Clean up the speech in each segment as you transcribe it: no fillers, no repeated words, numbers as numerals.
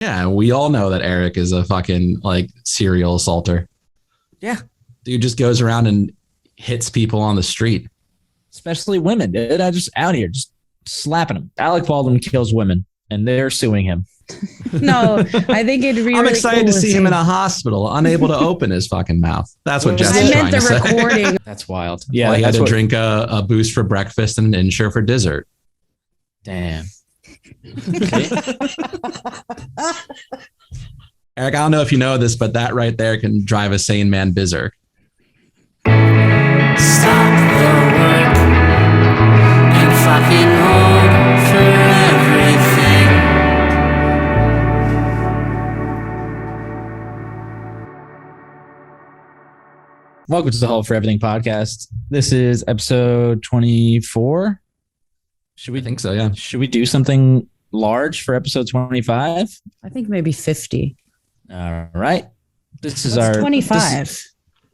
Yeah, we all know that Eric is a fucking like serial assaulter. Yeah. Dude just goes around and hits people on the street. Especially women, dude. I just out here just slapping them. Alec Baldwin kills women and they're suing him. No, I think it'd be I'm really excited cool to see him in a hospital, unable to open his fucking mouth. That's what Jess I is meant trying the to say. recording. That's wild. Yeah. Well, he had that's to what- drink a boost for breakfast and an Ensure for dessert. Damn. Eric, I don't know if you know this, but that right there can drive a sane man berserk. Stop the work and fucking hold for everything. Welcome to the Hold for Everything podcast. This is episode 24. I think so, yeah. Should we do something large for episode 25? I think maybe 50. All right. This is That's our 25.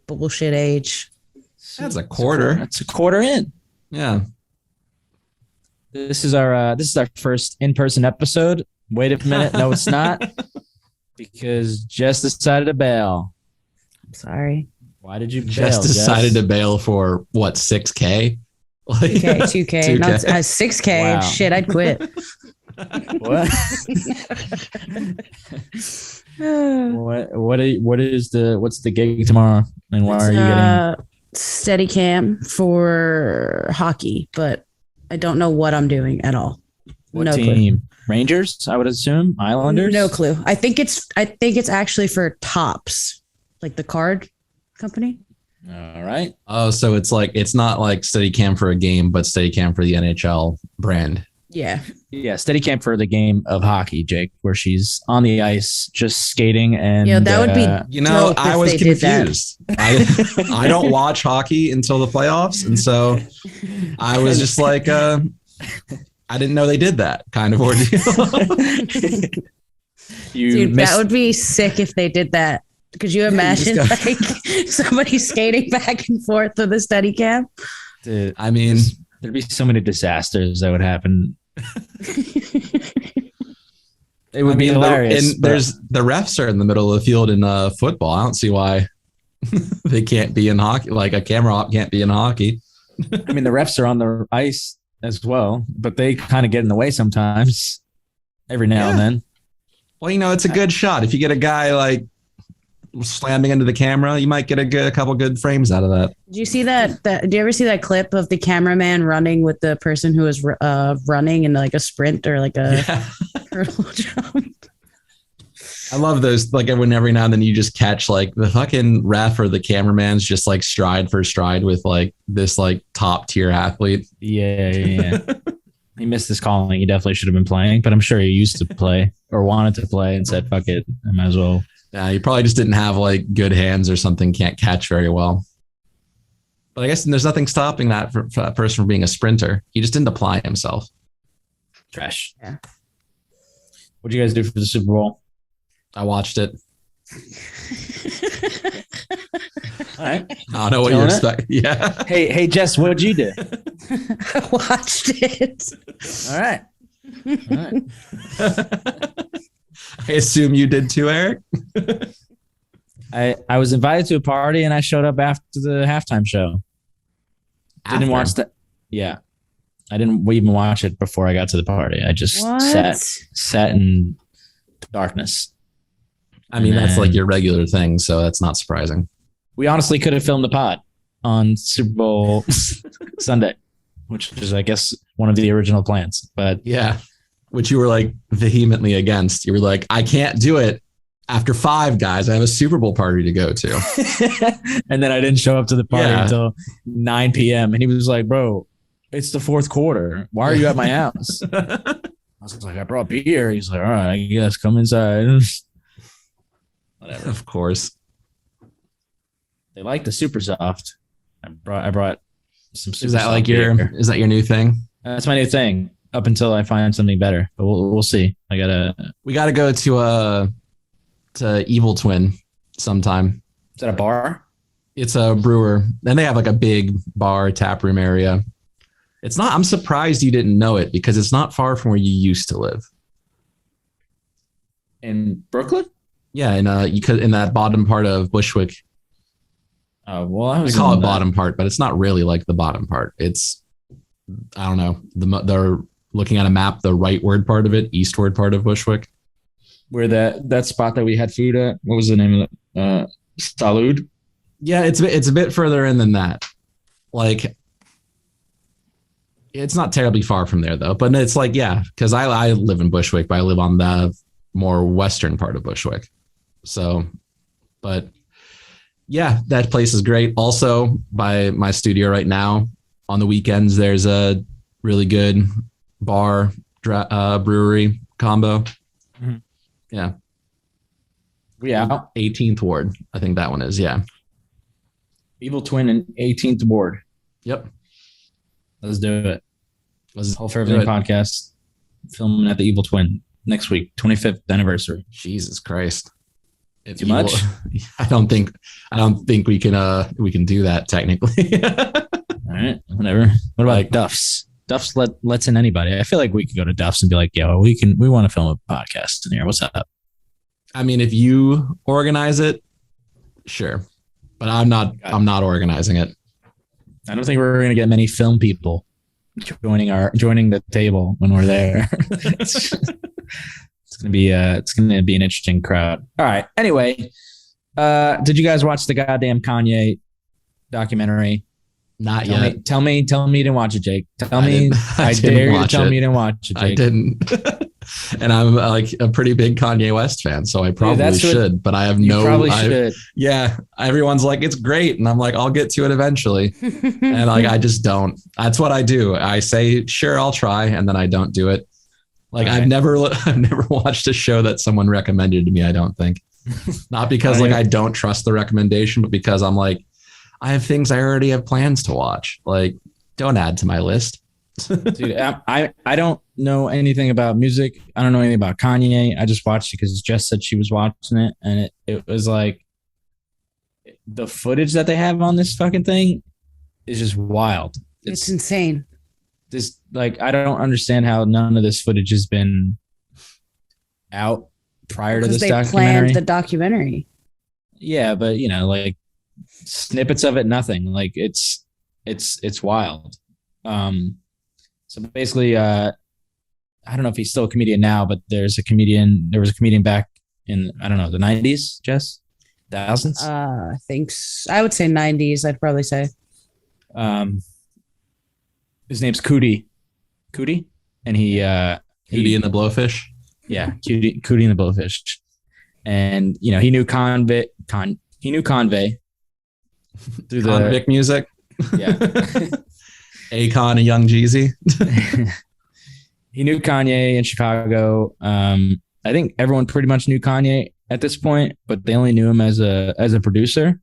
Bullshit age. That's a quarter. That's a quarter in. Yeah. This is our first in-person episode. Wait a minute. No, it's not. Because Jess decided to bail. I'm sorry. Why did you bail? Just decided to bail for what, 6K? Like, 2K. Not 6K. Wow. Shit, I'd quit. What? What's the gig tomorrow? And why are you getting steady cam for hockey, but I don't know what I'm doing at all. what no team? Rangers, I would assume. clue. Islanders? No clue. I think it's actually for Tops, like the card company. All right. Oh, so it's not like Steadicam for a game, but Steadicam for the NHL brand. Yeah. Yeah, Steadicam for the game of hockey, Jake, where she's on the ice just skating and Yeah, that would be You know, dope I if was they did that. confused. I don't watch hockey until the playoffs, and so I was just like, I didn't know they did that kind of ordeal. Dude, that would be sick if they did that. Could you imagine like somebody skating back and forth with a steady cam? Dude, I mean, there'd be so many disasters that would happen. It would be hilarious. And there's the refs are in the middle of the field in football. I don't see why they can't be in hockey. Like a camera op can't be in hockey. I mean, the refs are on the ice as well, but they kind of get in the way sometimes. Every now and then. Well, you know, it's a good shot. If you get a guy like slamming into the camera, you might get a couple good frames out of that. Did you see that? Do you ever see that clip of the cameraman running with the person who was running in like a sprint or like a hurdle jump? I love those. Like every now and then you just catch like the fucking ref or the cameraman's just like stride for stride with like this like top tier athlete. Yeah. He missed his calling. He definitely should have been playing, but I'm sure he used to play or wanted to play and said, fuck it, I might as well. Yeah, he probably just didn't have like good hands or something, can't catch very well. But I guess there's nothing stopping that for that person from being a sprinter. He just didn't apply himself. Trash. Yeah. What'd you guys do for the Super Bowl? I watched it. All right. I don't know what you Killing expect. Yeah. Hey, Jess, what'd you do? I watched it. All right. I assume you did too, Eric. I was invited to a party and I showed up after the halftime show. Didn't watch that. Yeah. I didn't even watch it before I got to the party. I just sat in darkness. I mean, that's like your regular thing, so that's not surprising. We honestly could have filmed the pod on Super Bowl Sunday, which is, I guess, one of the original plans. But yeah, which you were like vehemently against. You were like, I can't do it. After 5 guys, I have a Super Bowl party to go to. And then I didn't show up to the party until 9 p.m. And he was like, bro, it's the fourth quarter. Why are you at my house? I was like, I brought beer. He's like, all right, I guess come inside. Whatever. Of course. They like the super soft. I brought some super Is that soft like beer. is that your new thing? That's my new thing up until I find something better. But we'll see. We gotta go to Evil Twin sometime. Is that a bar? It's a brewer. And they have like a big bar tap room area. It's not, I'm surprised you didn't know it because it's not far from where you used to live. In Brooklyn? Yeah, in that bottom part of Bushwick. Well, I I call it bottom part, but it's not really like the bottom part. It's, I don't know. They're looking at a map, the rightward part of it, eastward part of Bushwick. Where that spot that we had food at, what was the name of it? Salud? Yeah, it's a bit further in than that. Like, it's not terribly far from there though. But it's like, yeah, because I live in Bushwick, but I live on the more western part of Bushwick. So, but yeah, that place is great. Also, by my studio right now, on the weekends, there's a really good bar brewery combo. Mm-hmm. Yeah. Yeah. 18th Ward. I think that one is. Yeah. Evil Twin and 18th Ward. Yep. Let's do it. Whole for do Everything it. podcast. Filming at the Evil Twin next week, 25th anniversary. Jesus Christ. It's Too much? I don't think we can do that technically. All right, whatever. What about like Duff's? Duff's lets in anybody. I feel like we could go to Duff's and be like, "Yo, we want to film a podcast in here. What's up?" I mean, if you organize it, sure, but I'm not organizing it. I don't think we're gonna get many film people joining the table when we're there. It's gonna be an interesting crowd. All right. Anyway, did you guys watch the goddamn Kanye documentary? Not yet. Tell me you didn't watch it, Jake. I dare you to tell me you didn't watch it, Jake. I didn't. And I'm like a pretty big Kanye West fan, so I probably should, but I have no. You probably should. Yeah, everyone's like, it's great, and I'm like, I'll get to it eventually, and like I just don't. That's what I do. I say, sure, I'll try, and then I don't do it. Like I've never watched a show that someone recommended to me. I don't think, not because like I don't trust the recommendation, but because I'm like, I have things I already have plans to watch. Like, don't add to my list. Dude, I don't know anything about music. I don't know anything about Kanye. I just watched it because Jess said she was watching it, and it was like the footage that they have on this fucking thing is just wild. It's insane. This like I don't understand how none of this footage has been out prior to this documentary. Because they planned the documentary. Yeah, but you know, like snippets of it, nothing. Like it's wild. So basically, I don't know if he's still a comedian now, but there was a comedian back in, I don't know, the 90s, Jess? Thousands? I think I would say 90s, I'd probably say. His name's Cootie. And he Cootie and the Blowfish? Yeah, Cootie and the Blowfish. And, you know, he knew Convey through the Convict music? Yeah. Akon and Young Jeezy. He knew Kanye in Chicago. I think everyone pretty much knew Kanye at this point, but they only knew him as a producer,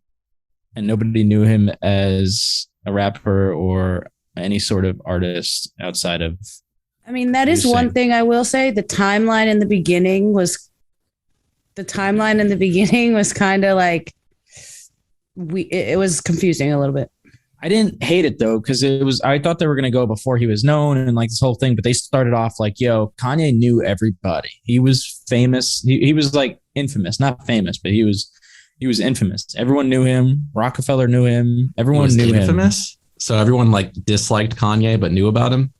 and nobody knew him as a rapper or any sort of artist outside of. I mean, that is one thing I will say. The timeline in the beginning was kind of like it was confusing a little bit. I didn't hate it though, because I thought they were gonna go before he was known and like this whole thing, but they started off like, yo, Kanye knew everybody. He was famous. He was like infamous, not famous, but he was infamous. Everyone knew him. Rockefeller knew him. Everyone knew infamous? Him. So everyone like disliked Kanye but knew about him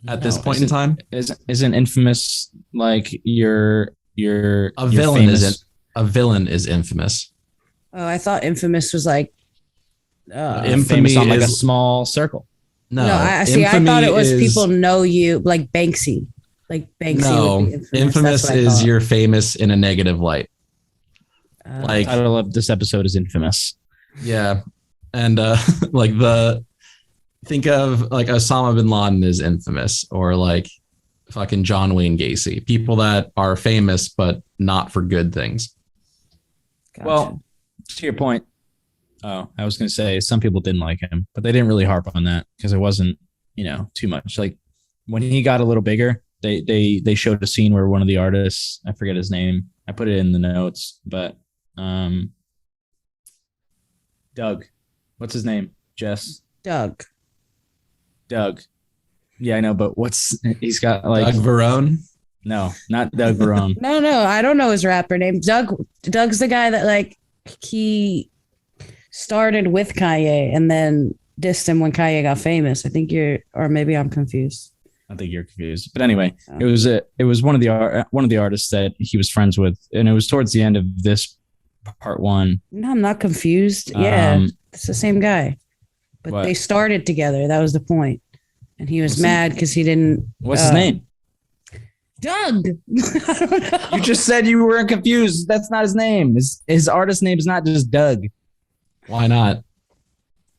at this point in time? Isn't infamous like you're a villain famous? A villain is infamous. Oh, I thought infamous was like infamy on like a small circle. No, I thought it was people know you, like Banksy. Like Banksy. No, infamous is you're famous in a negative light. Like, the title of this episode is Infamous. Yeah, and think of like Osama bin Laden is infamous, or like fucking John Wayne Gacy. People that are famous but not for good things. Gotcha. Well, to your point. Oh, I was going to say some people didn't like him, but they didn't really harp on that because it wasn't, too much. Like when he got a little bigger, they showed a scene where one of the artists, I forget his name, I put it in the notes, but Doug, what's his name? Jess? Doug. Yeah, I know, but he's got like Doug Verone? No, not Doug Verone. No, I don't know his rapper name. Doug's the guy that like he started with Kanye and then dissed him when Kanye got famous. I think or maybe I'm confused. I think you're confused, but anyway, it was one of the artists that he was friends with, and it was towards the end of this part one. No, I'm not confused. Yeah, it's the same guy, but what? They started together. That was the point, and he was mad because he didn't. What's his name? Doug. I don't know. You just said you weren't confused. That's not his name. His artist name is not just Doug. Why not?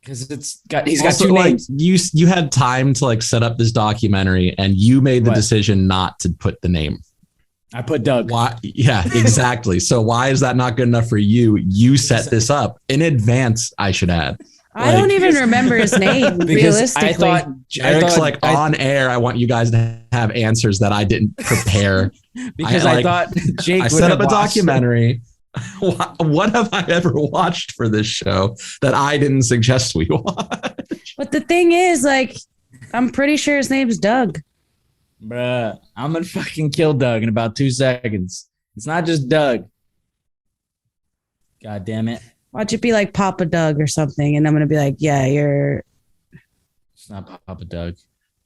Because he's got two names. You had time to like set up this documentary, and you made the decision not to put the name. I put Doug. Why? Yeah, exactly. So why is that not good enough for you? You set this up in advance. I should add. I don't even remember his name. Realistically, Eric's on air. I want you guys to have answers that I didn't prepare. Because I thought Jake. I set up a documentary. What have I ever watched for this show that I didn't suggest we watch? But the thing is, like, I'm pretty sure his name's Doug. Bruh, I'm gonna fucking kill Doug in about 2 seconds. It's not just Doug. God damn it. Watch it be like Papa Doug or something, and I'm gonna be like, yeah, you're. It's not Papa Doug.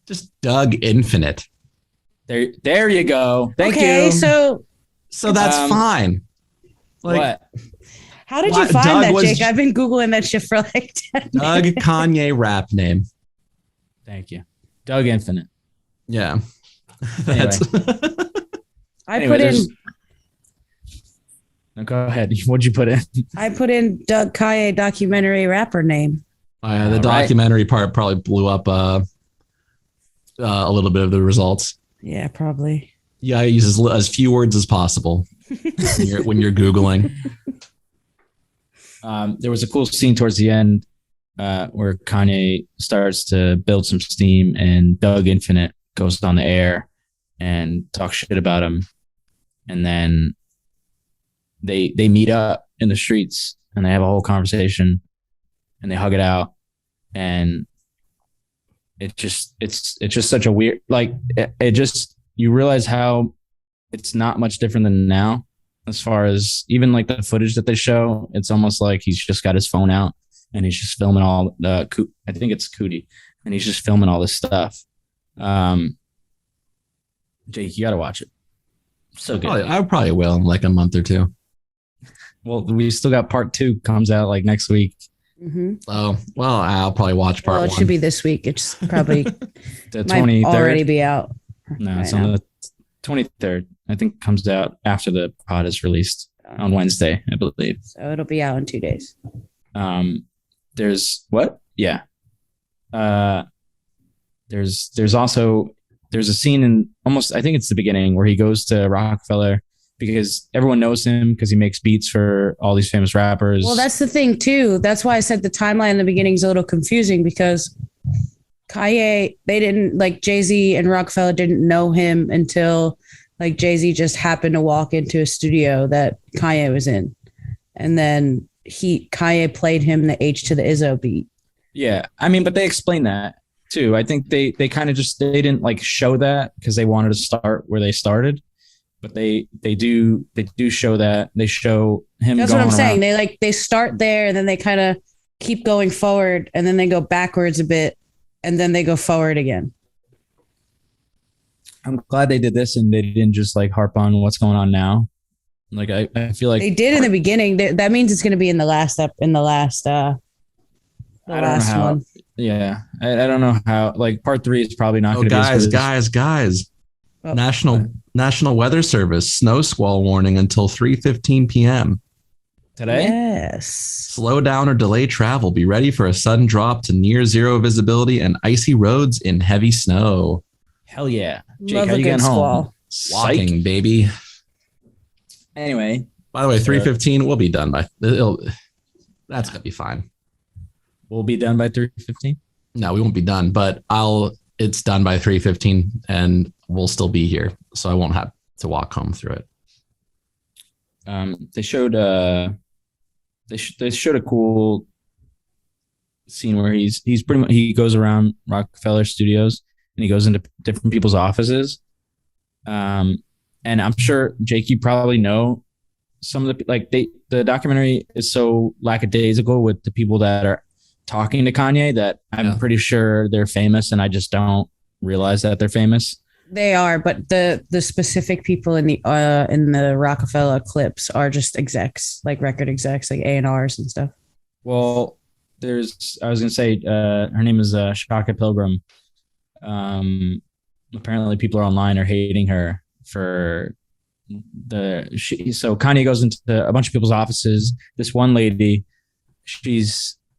Just Doug Infinite. There you go. Thank you. Okay, so that's fine. Like, what? How did you find Doug that, Jake? I've been Googling that shit for like 10 Doug minutes. Kanye rap name. Thank you. Doug Infinite. Yeah. Anyway. Put in. No, go ahead. What'd you put in? I put in Doug Kanye documentary rapper name. The documentary part probably blew up a little bit of the results. Yeah, probably. Yeah, I use as few words as possible when you're Googling. There was a cool scene towards the end where Kanye starts to build some steam, and Doug Infinite goes on the air and talks shit about him, and then they meet up in the streets and they have a whole conversation and they hug it out, and it's just such a weird, like, it just, you realize how it's not much different than now as far as even like the footage that they show. It's almost like he's just got his phone out and he's just filming all the, I think it's Cootie, and he's just filming all this stuff. Jake, you got to watch it. So good. I probably will in like a month or two. Well, we still got part 2 comes out like next week. Mm-hmm. Oh, well, I'll probably watch part 1. It should be this week. It's probably the 23rd. already be out. No, it's on the 23rd. I think comes out after the pod is released on Wednesday, I believe. So it'll be out in 2 days. There's what? Yeah. There's also a scene in almost, I think it's the beginning, where he goes to Rockefeller because everyone knows him because he makes beats for all these famous rappers. Well, that's the thing too. That's why I said the timeline in the beginning is a little confusing, because Kanye, they didn't, like, Jay-Z and Rockefeller didn't know him until like Jay-Z just happened to walk into a studio that Kanye was in. And then Kanye played him the H to the Izzo beat. Yeah. I mean, but they explained that too. I think they kind of just, they didn't like show that because they wanted to start where they started, but they do show that. They show him. That's what I'm saying. They start there and then they kind of keep going forward, and then they go backwards a bit, and then they go forward again. I'm glad they did this and they didn't just like harp on what's going on now. Like I feel like they did in the beginning. That means it's going to be in the last one. Yeah, I don't know how. Like part 3 is probably not going to be. Guys! Oh, National Weather Service snow squall warning until 3:15 p.m. today. Yes. Slow down or delay travel. Be ready for a sudden drop to near zero visibility and icy roads in heavy snow. Hell yeah, Jake, Love how you getting home? Walking, Psych. baby. Anyway, by the way, 3:15 we'll be done by. That's gonna be fine. We'll be done by 3:15. No, we won't be done, but it's done by 3:15 and we'll still be here. So I won't have to walk home through it. They showed they showed a cool scene where he's pretty much, he goes around Rockefeller Studios and he goes into different people's offices. And I'm sure, Jake, you probably know some of the documentary is so lackadaisical with the people that are talking to Kanye that I'm pretty sure they're famous, and I just don't realize that they're famous. They are, but the specific people in the Rockefeller clips are just execs, like record execs, like A&Rs and stuff. Well, I was gonna say her name is Shaka Pilgrim. Apparently people online are hating her for so Kanye goes into a bunch of people's offices. This one lady,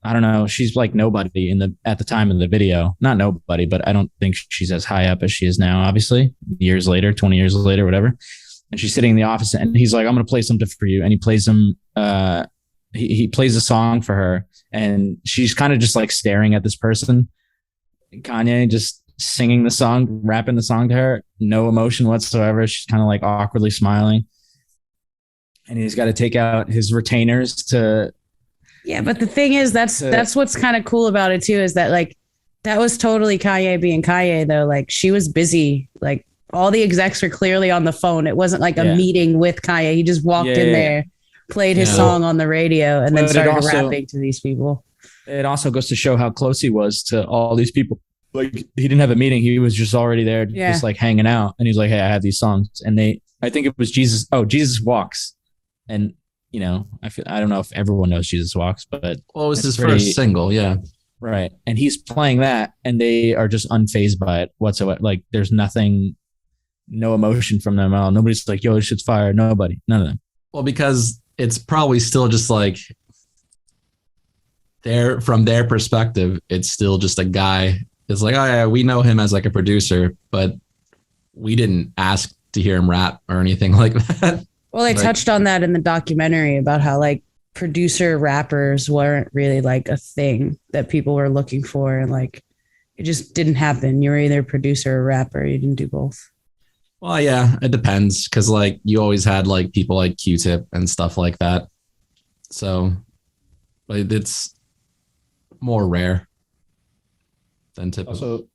I don't know, she's like nobody at the time of the video. Not nobody, but I don't think she's as high up as she is now, obviously, years later, 20 years later, whatever. And she's sitting in the office and he's like, I'm going to play something for you. And he plays he plays a song for her, and she's kind of just like staring at this person. Kanye just singing the song, rapping the song to her, no emotion whatsoever. She's kind of like awkwardly smiling. And he's got to take out his retainers to... Yeah, but the thing is, that's what's kind of cool about it too, is that like that was totally Kanye being Kanye though. Like she was busy. Like all the execs were clearly on the phone. It wasn't like a meeting with Kanye. He just walked in there, played his song on the radio, and then started rapping to these people. It also goes to show how close he was to all these people. Like he didn't have a meeting. He was just already there, just like hanging out. And he's like, hey, I have these songs. And I think it was Jesus. Oh, Jesus Walks. And you know, I don't know if everyone knows Jesus Walks, but it was his first single, right. And he's playing that, and they are just unfazed by it whatsoever. Like, there's nothing, no emotion from them at all. Nobody's like, "Yo, this shit's fire." Nobody, none of them. Well, because it's probably still just like from their perspective, it's still just a guy. It's like, oh yeah, we know him as like a producer, but we didn't ask to hear him rap or anything like that. Well, they touched on that in the documentary about how like producer rappers weren't really like a thing that people were looking for. And like, it just didn't happen. You were either a producer or rapper. You didn't do both. Well, yeah, it depends. Cause like you always had like people like Q-Tip and stuff like that. So like, it's more rare than typical.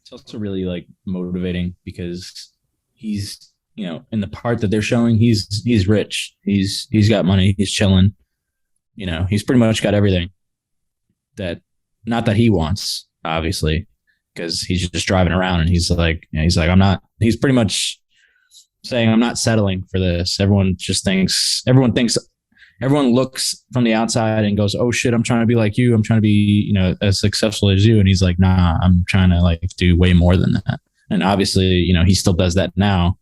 It's also really like motivating because he's, you know, in the part that they're showing, he's rich. He's got money. He's chilling. You know, he's pretty much got everything not that he wants, obviously, because he's just driving around and he's like, he's pretty much saying, I'm not settling for this. Everyone looks from the outside and goes, oh shit, I'm trying to be like you. I'm trying to be, you know, as successful as you. And he's like, nah, I'm trying to like do way more than that. And obviously, you know, he still does that now.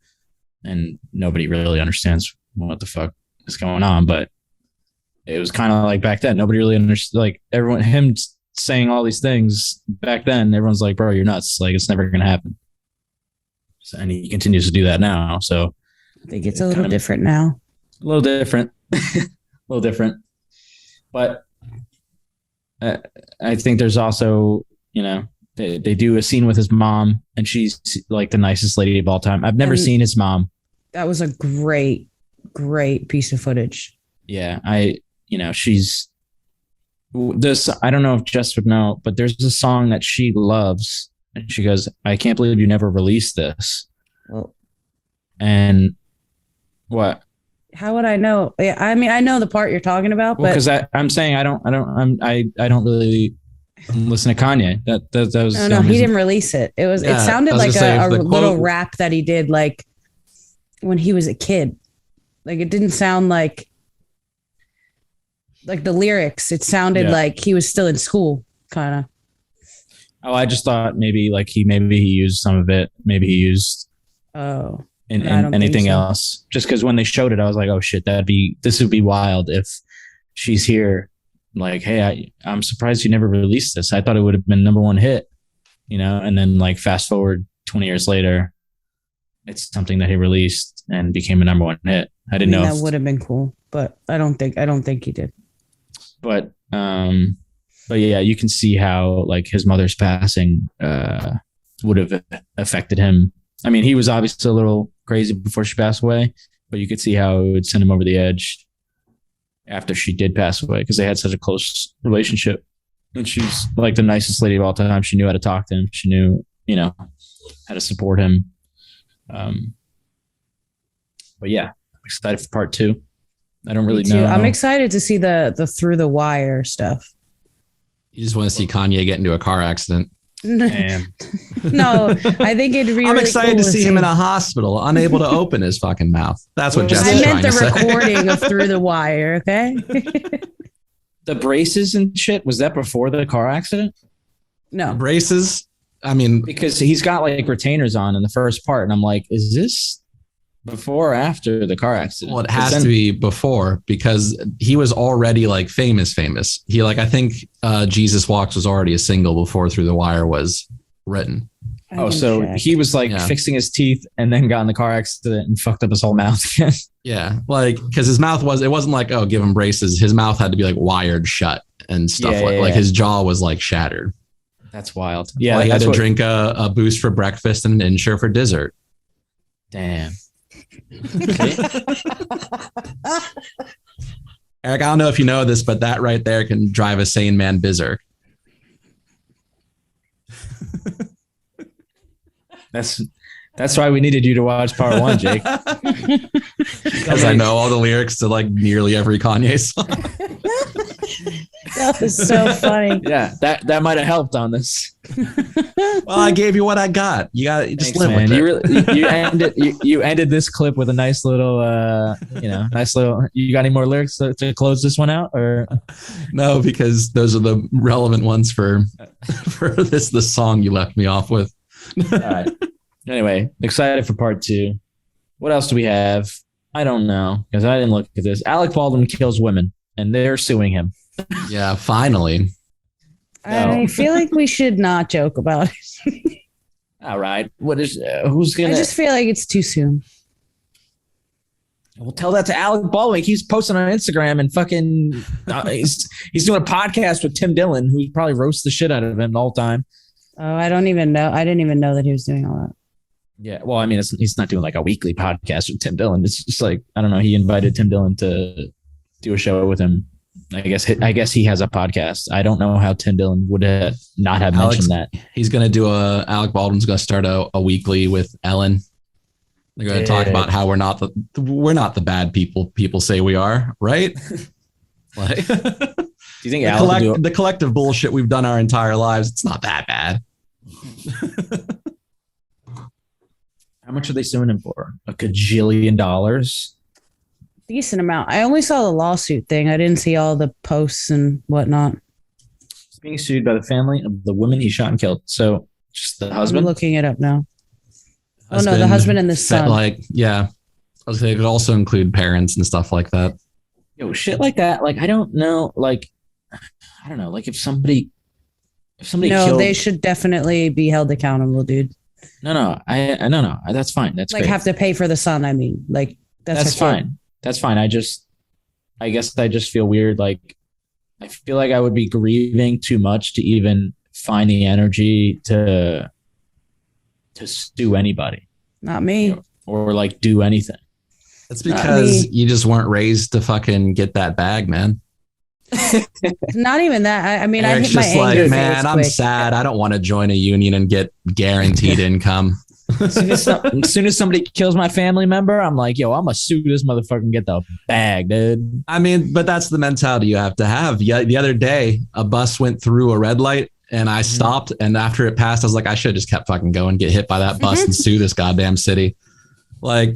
And nobody really understands what the fuck is going on. But it was kind of like back then, nobody really understood. Like him saying all these things back then, everyone's like, bro, you're nuts. Like, it's never going to happen. So, and he continues to do that now. So I think it's a little different now. A little different. A little different. But I think there's also, you know, they do a scene with his mom, and she's like the nicest lady of all time. I've never seen his mom. That was a great piece of footage. Yeah, she's this. I don't know if Jess would know, but there's a song that she loves, and she goes, "I can't believe you never released this." Oh. And what? How would I know? Yeah, I mean, I know the part you're talking about, but because I'm saying I don't really listen to Kanye. That was no, he didn't release it. It sounded like a little rap that he did like when he was a kid. Like it didn't sound like the lyrics. It sounded like he was still in school, kind of. Oh, I just thought maybe he used some of it. Maybe he used in anything else. Just because when they showed it, I was like, oh shit, this would be wild if she's here. Like, hey, I'm surprised you never released this. I thought it would have been #1 hit, you know. And then like fast forward 20 years later, it's something that he released and became a #1 hit. I didn't know that would have been cool, but I don't think he did. But yeah, you can see how like his mother's passing would have affected him. I mean, he was obviously a little crazy before she passed away, but you could see how it would send him over the edge after she did pass away, because they had such a close relationship. And she's like the nicest lady of all time. She knew how to talk to him. She knew, you know, how to support him. But yeah, I'm excited for part 2. I don't really Me too. know. I'm excited to see the Through the Wire stuff. You just want to see Kanye get into a car accident. Damn. No, I think it'd be. I'm really excited cool to see him in a hospital, unable to open his fucking mouth. That's what I I Jesse's meant trying the to say. recording of Through the Wire. Okay. The braces and shit, was that before the car accident? No. Braces. I mean, Because he's got like retainers on in the first part, and I'm like, is this before or after the car accident? well, it has to be before because he was already like famous. He like, I think Jesus Walks was already a single before Through the Wire was written. Oh, so he was like fixing his teeth and then got in the car accident and fucked up his whole mouth again. Yeah. Like, cause his mouth it wasn't like, oh, give him braces. His mouth had to be like wired shut and stuff like his jaw was like shattered. That's wild. Yeah. Well, he had to drink a Boost for breakfast and an Ensure for dessert. Damn. Eric, I don't know if you know this, but that right there can drive a sane man berserk. That's why we needed you to watch part 1, Jake. Because I know all the lyrics to like nearly every Kanye song. That was so funny. Yeah, that might have helped on this. Well, I gave you what I got. You got just Thanks, live man. with it. You ended this clip with a nice little You got any more lyrics to close this one out, or No, because those are the relevant ones for the song you left me off with. all right. Anyway, excited for part 2. What else do we have? I don't know because I didn't look at this. Alec Baldwin kills women, and they're suing him. Yeah, finally. I feel like we should not joke about it. All right. What is who's gonna? I just feel like it's too soon. We'll tell that to Alec Baldwin. He's posting on Instagram and fucking he's doing a podcast with Tim Dillon, who probably roasts the shit out of him the whole time. Oh, I don't even know. I didn't even know that he was doing all that. Yeah, well, I mean, he's not doing like a weekly podcast with Tim Dillon. It's just like, I don't know. He invited Tim Dillon to do a show with him. I guess he has a podcast. I don't know how Tim Dillon would not have mentioned that. He's going to do Alec Baldwin's going to start a weekly with Ellen. They're going to talk about how we're not the bad people say we are, right? Like, do you think the collective bullshit we've done our entire lives, it's not that bad. How much are they suing him for? $1 gajillion? Decent amount. I only saw the lawsuit thing. I didn't see all the posts and whatnot. He's being sued by the family of the woman he shot and killed. So just the husband? I'm looking it up now. Oh no, the husband and the son. Like, yeah. I was saying it could also include parents and stuff like that. Yo, shit like that. Like, I don't know. Like, I don't know. Like if somebody killed, they should definitely be held accountable, dude. No. That's fine. That's like great. Have to pay for the son. I mean, like that's fine. That's fine. I guess I just feel weird. Like, I feel like I would be grieving too much to even find the energy to sue anybody. Not me. Or like do anything. It's because you just weren't raised to fucking get that bag, man. Not even that. I mean, Eric's I hit my just anger like, man, I'm quick. sad. I don't want to join a union and get guaranteed income. As soon as somebody kills my family member, I'm like, yo, I'm gonna sue this motherfucker and get the bag, dude. I mean, but that's the mentality you have to have. Yeah, the other day, a bus went through a red light and I stopped. And after it passed, I was like, I should have just kept fucking going, get hit by that bus and sue this goddamn city. Like,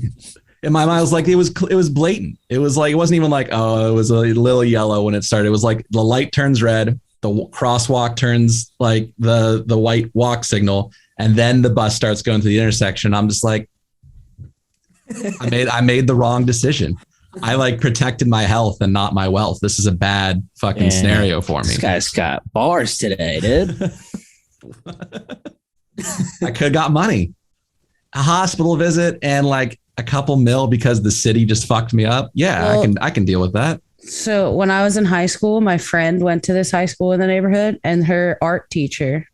in my mind, I was like, it was blatant. It was like, it wasn't even like, oh, it was a little yellow when it started. It was like the light turns red, the crosswalk turns like the white walk signal, and then the bus starts going to the intersection. I'm just like, I made the wrong decision. I like protected my health and not my wealth. This is a bad fucking scenario for me. This guy's got bars today, dude. I could have got money, a hospital visit, and like a couple mil because the city just fucked me up. Yeah, well, I can deal with that. So when I was in high school, my friend went to this high school in the neighborhood, and her art teacher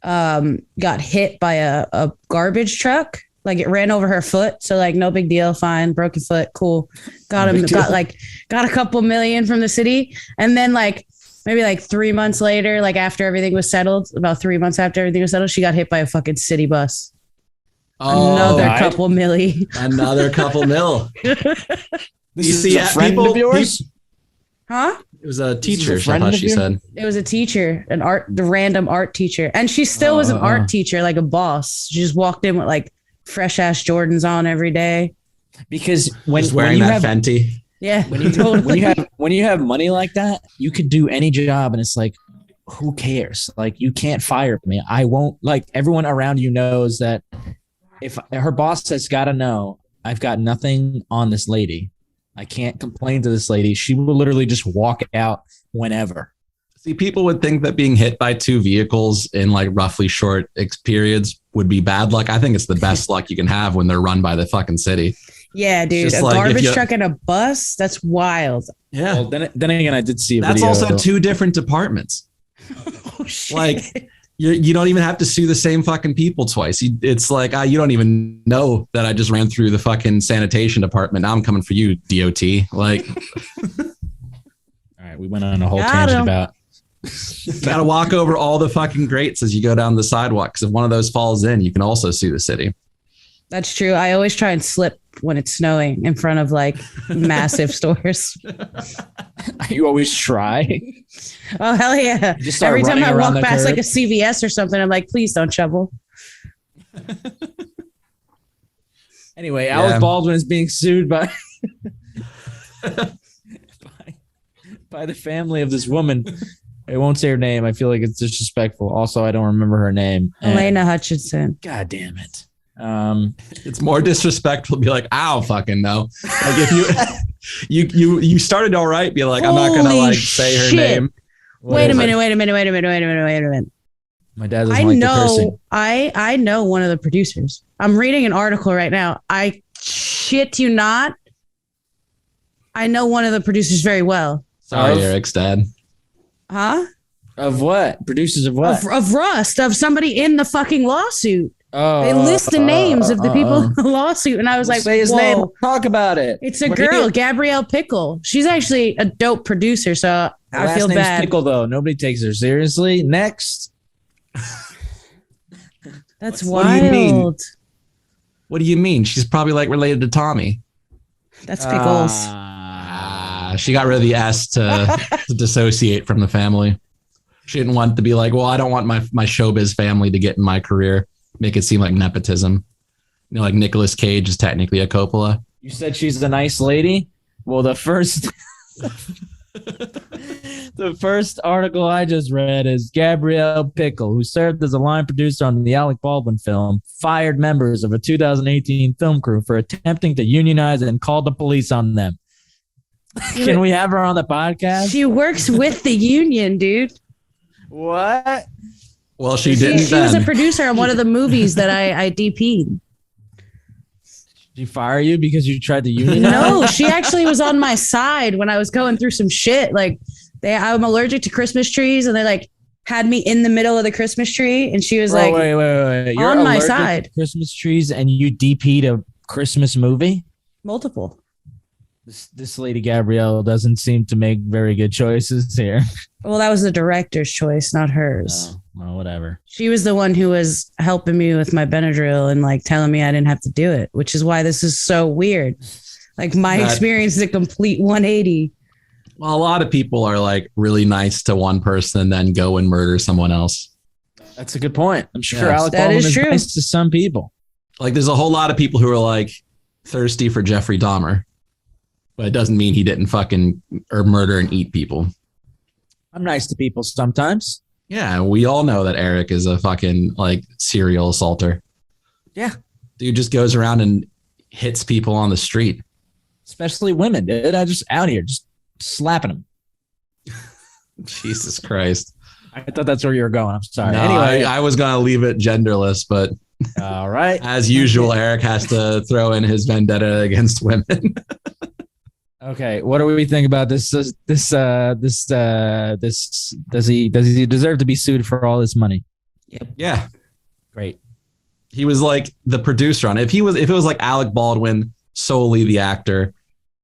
got hit by a garbage truck. Like it ran over her foot. So like no big deal. Fine. Broken foot. Cool. Got a couple million from the city. And then like maybe like 3 months later, like after everything was settled, about 3 months after everything was settled, she got hit by a fucking city bus. Another died? couple milli. Another couple mil. This You is see, a friend people- of yours? Huh? It was a teacher. a I friend thought of she yours? said. It was a teacher, the random art teacher. And she still was an art teacher, like a boss. She just walked in with like fresh ass Jordans on every day. Because Just wearing you that have Fenty. Yeah. when you have money like that, you could do any job, and it's like, who cares? Like, you can't fire me. I won't. Like, everyone around you knows that if her boss has got to know, I've got nothing on this lady. I can't complain to this lady. She will literally just walk out whenever. See, people would think that being hit by two vehicles in like roughly short periods would be bad luck. I think it's the best luck you can have when they're run by the fucking city. Yeah, dude. Just A like if garbage you- truck and a bus? That's wild. Yeah. Well, then again, I did see a That's video. also two different departments. Oh, shit. Like, you don't even have to sue the same fucking people twice. It's like, you don't even know that I just ran through the fucking sanitation department. Now I'm coming for you, DOT. Like, All right, we went on a whole Got tangent him. about. got to walk over all the fucking grates as you go down the sidewalk. Because if one of those falls in, you can also sue the city. That's true. I always try and slip when it's snowing in front of like massive stores. You always try. Oh, hell yeah. You just start Every time running I around walk the past curb. like a CVS or something, I'm like, please don't shovel. Anyway, Yeah. Alec Baldwin is being sued by by the family of this woman. I won't say her name. I feel like it's disrespectful. Also, I don't remember her name. And- Elena Hutchinson. God damn it. It's more disrespectful to be like, I don't fucking know. Like if you started all right, be like, I'm not gonna Holy like say her shit. name. Wait a minute. My dad doesn't I like the cursing. know. I know one of the producers. I'm reading an article right now. I shit you not. I know one of the producers very well. Sorry, Of- Eric's dad. Huh? Of what? Producers of what? Of Rust, of somebody in the fucking lawsuit. Oh, They list the names of the people in the lawsuit, and I was like, say his whoa. name. Talk about it. It's a What girl, do Gabrielle Pickle. She's actually a dope producer, so Her I last feel name's bad. Pickle, though. Nobody takes her seriously. Next. That's What do you mean? wild. What do you mean? She's probably like related to Tommy. That's Pickles. She got rid of the S to dissociate from the family. She didn't want to be like, well, I don't want my showbiz family to get in my career, make it seem like nepotism. You know, like Nicolas Cage is technically a Coppola. You said she's a nice lady. Well, the first the first article I just read is Gabrielle Pickle, who served as a line producer on the Alec Baldwin film, fired members of a 2018 film crew for attempting to unionize and called the police on them. Can we have her on the podcast? She works with the union, dude. What? Well, she She didn't was a then. producer on one of the movies that I DP'd. Did she fire you because you tried to unionize? No, she actually was on my side when I was going through some shit. Like, I'm allergic to Christmas trees, and they like had me in the middle of the Christmas tree, and she was Bro, like, wait. You're on my allergic to side. Christmas trees, and you DP'd a Christmas movie? multiple. This lady Gabrielle doesn't seem to make very good choices here. Well, that was the director's choice, not hers. Oh, well, whatever. She was the one who was helping me with my Benadryl and like telling me I didn't have to do it, which is why this is so weird. Like my That- experience is a complete 180. Well, a lot of people are like really nice to one person and then go and murder someone else. That's a good point. I'm sure Yes. Alec That Baldwin is is true. nice to some people. Like there's a whole lot of people who are like thirsty for Jeffrey Dahmer, but it doesn't mean he didn't fucking or murder and eat people. I'm nice to people sometimes. Yeah, we all know that Eric is a fucking like serial assaulter. Yeah. Dude just goes around and hits people on the street. Especially women, dude. I just out here just slapping them. Jesus Christ. I thought that's where you were going. I'm sorry. No, Anyway, I was going to leave it genderless, but all right. as usual, Eric has to throw in his vendetta against women. Okay, what do we think about this? This does he deserve to be sued for all this money? Yeah. Great. He was like the producer on it. If it was like Alec Baldwin, solely the actor,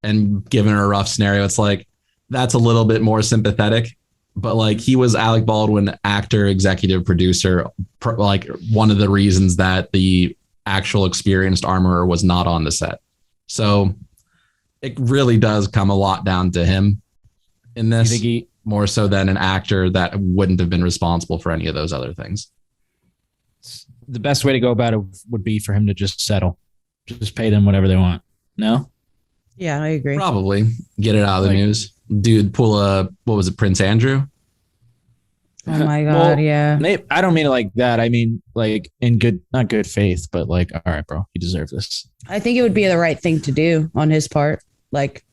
and given her a rough scenario, it's like that's a little bit more sympathetic. But like he was Alec Baldwin, actor, executive producer, like one of the reasons that the actual experienced armorer was not on the set. So it really does come a lot down to him in this, more so than an actor that wouldn't have been responsible for any of those other things. The best way to go about it would be for him to just settle. Just pay them whatever they want. No? Yeah, I agree. Probably get it out of the news. Dude, pull a, what was it, Prince Andrew? Oh my God, yeah. I don't mean it like that. I mean, like, in good, not good faith, but like, all right, bro, you deserve this. I think it would be the right thing to do on his part. Like,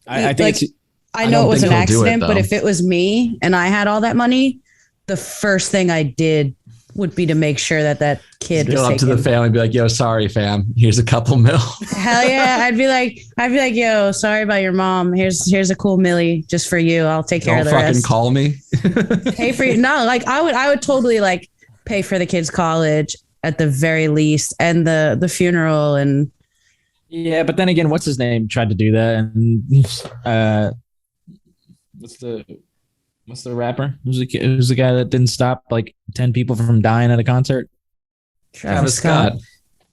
I think like, I know it was an accident, but if it was me and I had all that money, the first thing I did would be to make sure that kid go up to the family and be like, yo, sorry, fam. Here's a couple mil. Hell yeah. I'd be like, yo, sorry about your mom. Here's a cool milli just for you. I'll take care of the rest. Don't fucking call me. Pay for you. No, like I would totally like pay for the kid's college at the very least and the funeral. And yeah, but then again, what's his name tried to do that, and what's the rapper? Who's the guy that didn't stop like 10 people from dying at a concert? Travis Scott.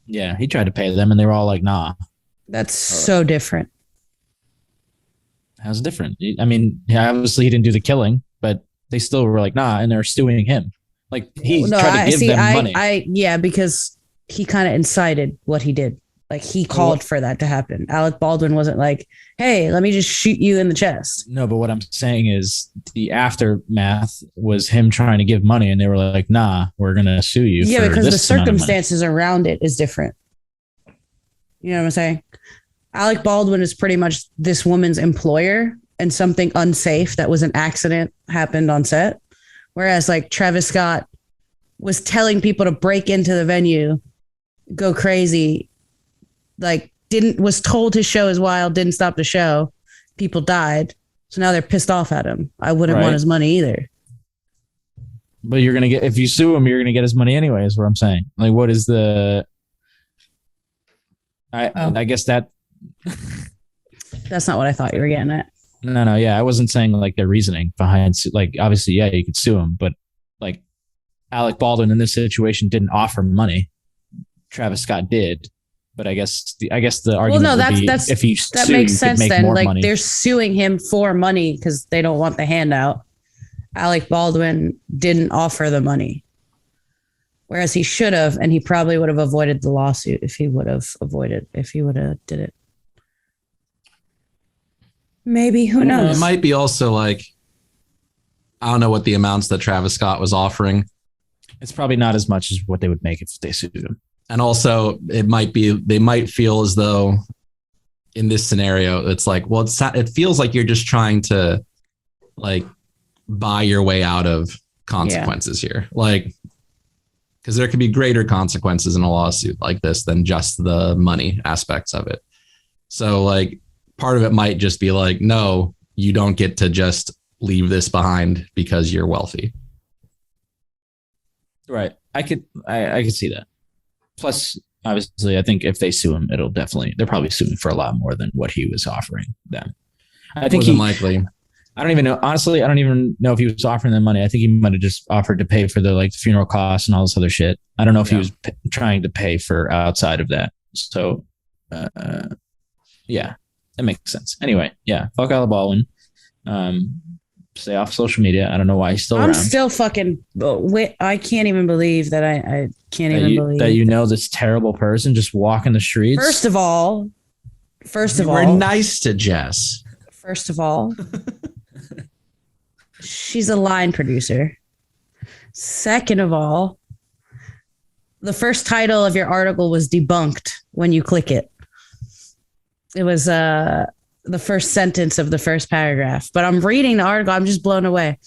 Yeah, he tried to pay them and they were all like, nah. That's so different. How's it different? I mean, yeah, obviously he didn't do the killing, but they still were like, nah, and they're suing him. Like he tried to give them money. Yeah, because he kind of incited what he did. Like he called for that to happen. Alec Baldwin wasn't like, hey, let me just shoot you in the chest. No, but what I'm saying is the aftermath was him trying to give money and they were like, nah, we're going to sue you. Yeah, because the circumstances around it is different. You know what I'm saying? Alec Baldwin is pretty much this woman's employer and something unsafe that was an accident happened on set. Whereas like Travis Scott was telling people to break into the venue, go crazy, like was told his show is wild, didn't stop the show. People died. So now they're pissed off at him. I wouldn't want his money either. But you're going to get, if you sue him, you're going to get his money anyway, is what I'm saying. Like, what is the, I guess that's not what I thought you were getting at. No. Yeah. I wasn't saying like their reasoning behind, like, obviously, yeah, you could sue him, but like Alec Baldwin in this situation didn't offer money. Travis Scott did. But I guess the argument would be if you sue, that makes sense. Then like money. They're suing him for money because they don't want the handout. Alec Baldwin didn't offer the money, whereas he should have, and he probably would have avoided the lawsuit if he would have did it. Maybe, who knows? It might be also like, I don't know what the amounts that Travis Scott was offering. It's probably not as much as what they would make if they sued him. And also it might be, they might feel as though in this scenario, it's like, well, it feels like you're just trying to like buy your way out of consequences here. Like, because there could be greater consequences in a lawsuit like this than just the money aspects of it. So like part of it might just be like, no, you don't get to just leave this behind because you're wealthy. Right. I could see that. Plus, obviously, I think if they sue him, they're probably suing for a lot more than what he was offering them. I think likely. I don't even know. Honestly, I don't even know if he was offering them money. I think he might have just offered to pay for the funeral costs and all this other shit. I don't know if he was trying to pay for outside of that. So, yeah, that makes sense. Anyway, yeah, fuck Alec Baldwin. Stay off social media. I don't know why he's still around. I'm still fucking. I can't even believe that I can't even believe that you know this terrible person just walking the streets. First of all, we're nice to Jess. First of all, she's a line producer. Second of all, the first title of your article was debunked when you click it. It was the first sentence of the first paragraph, but I'm reading the article. I'm just blown away.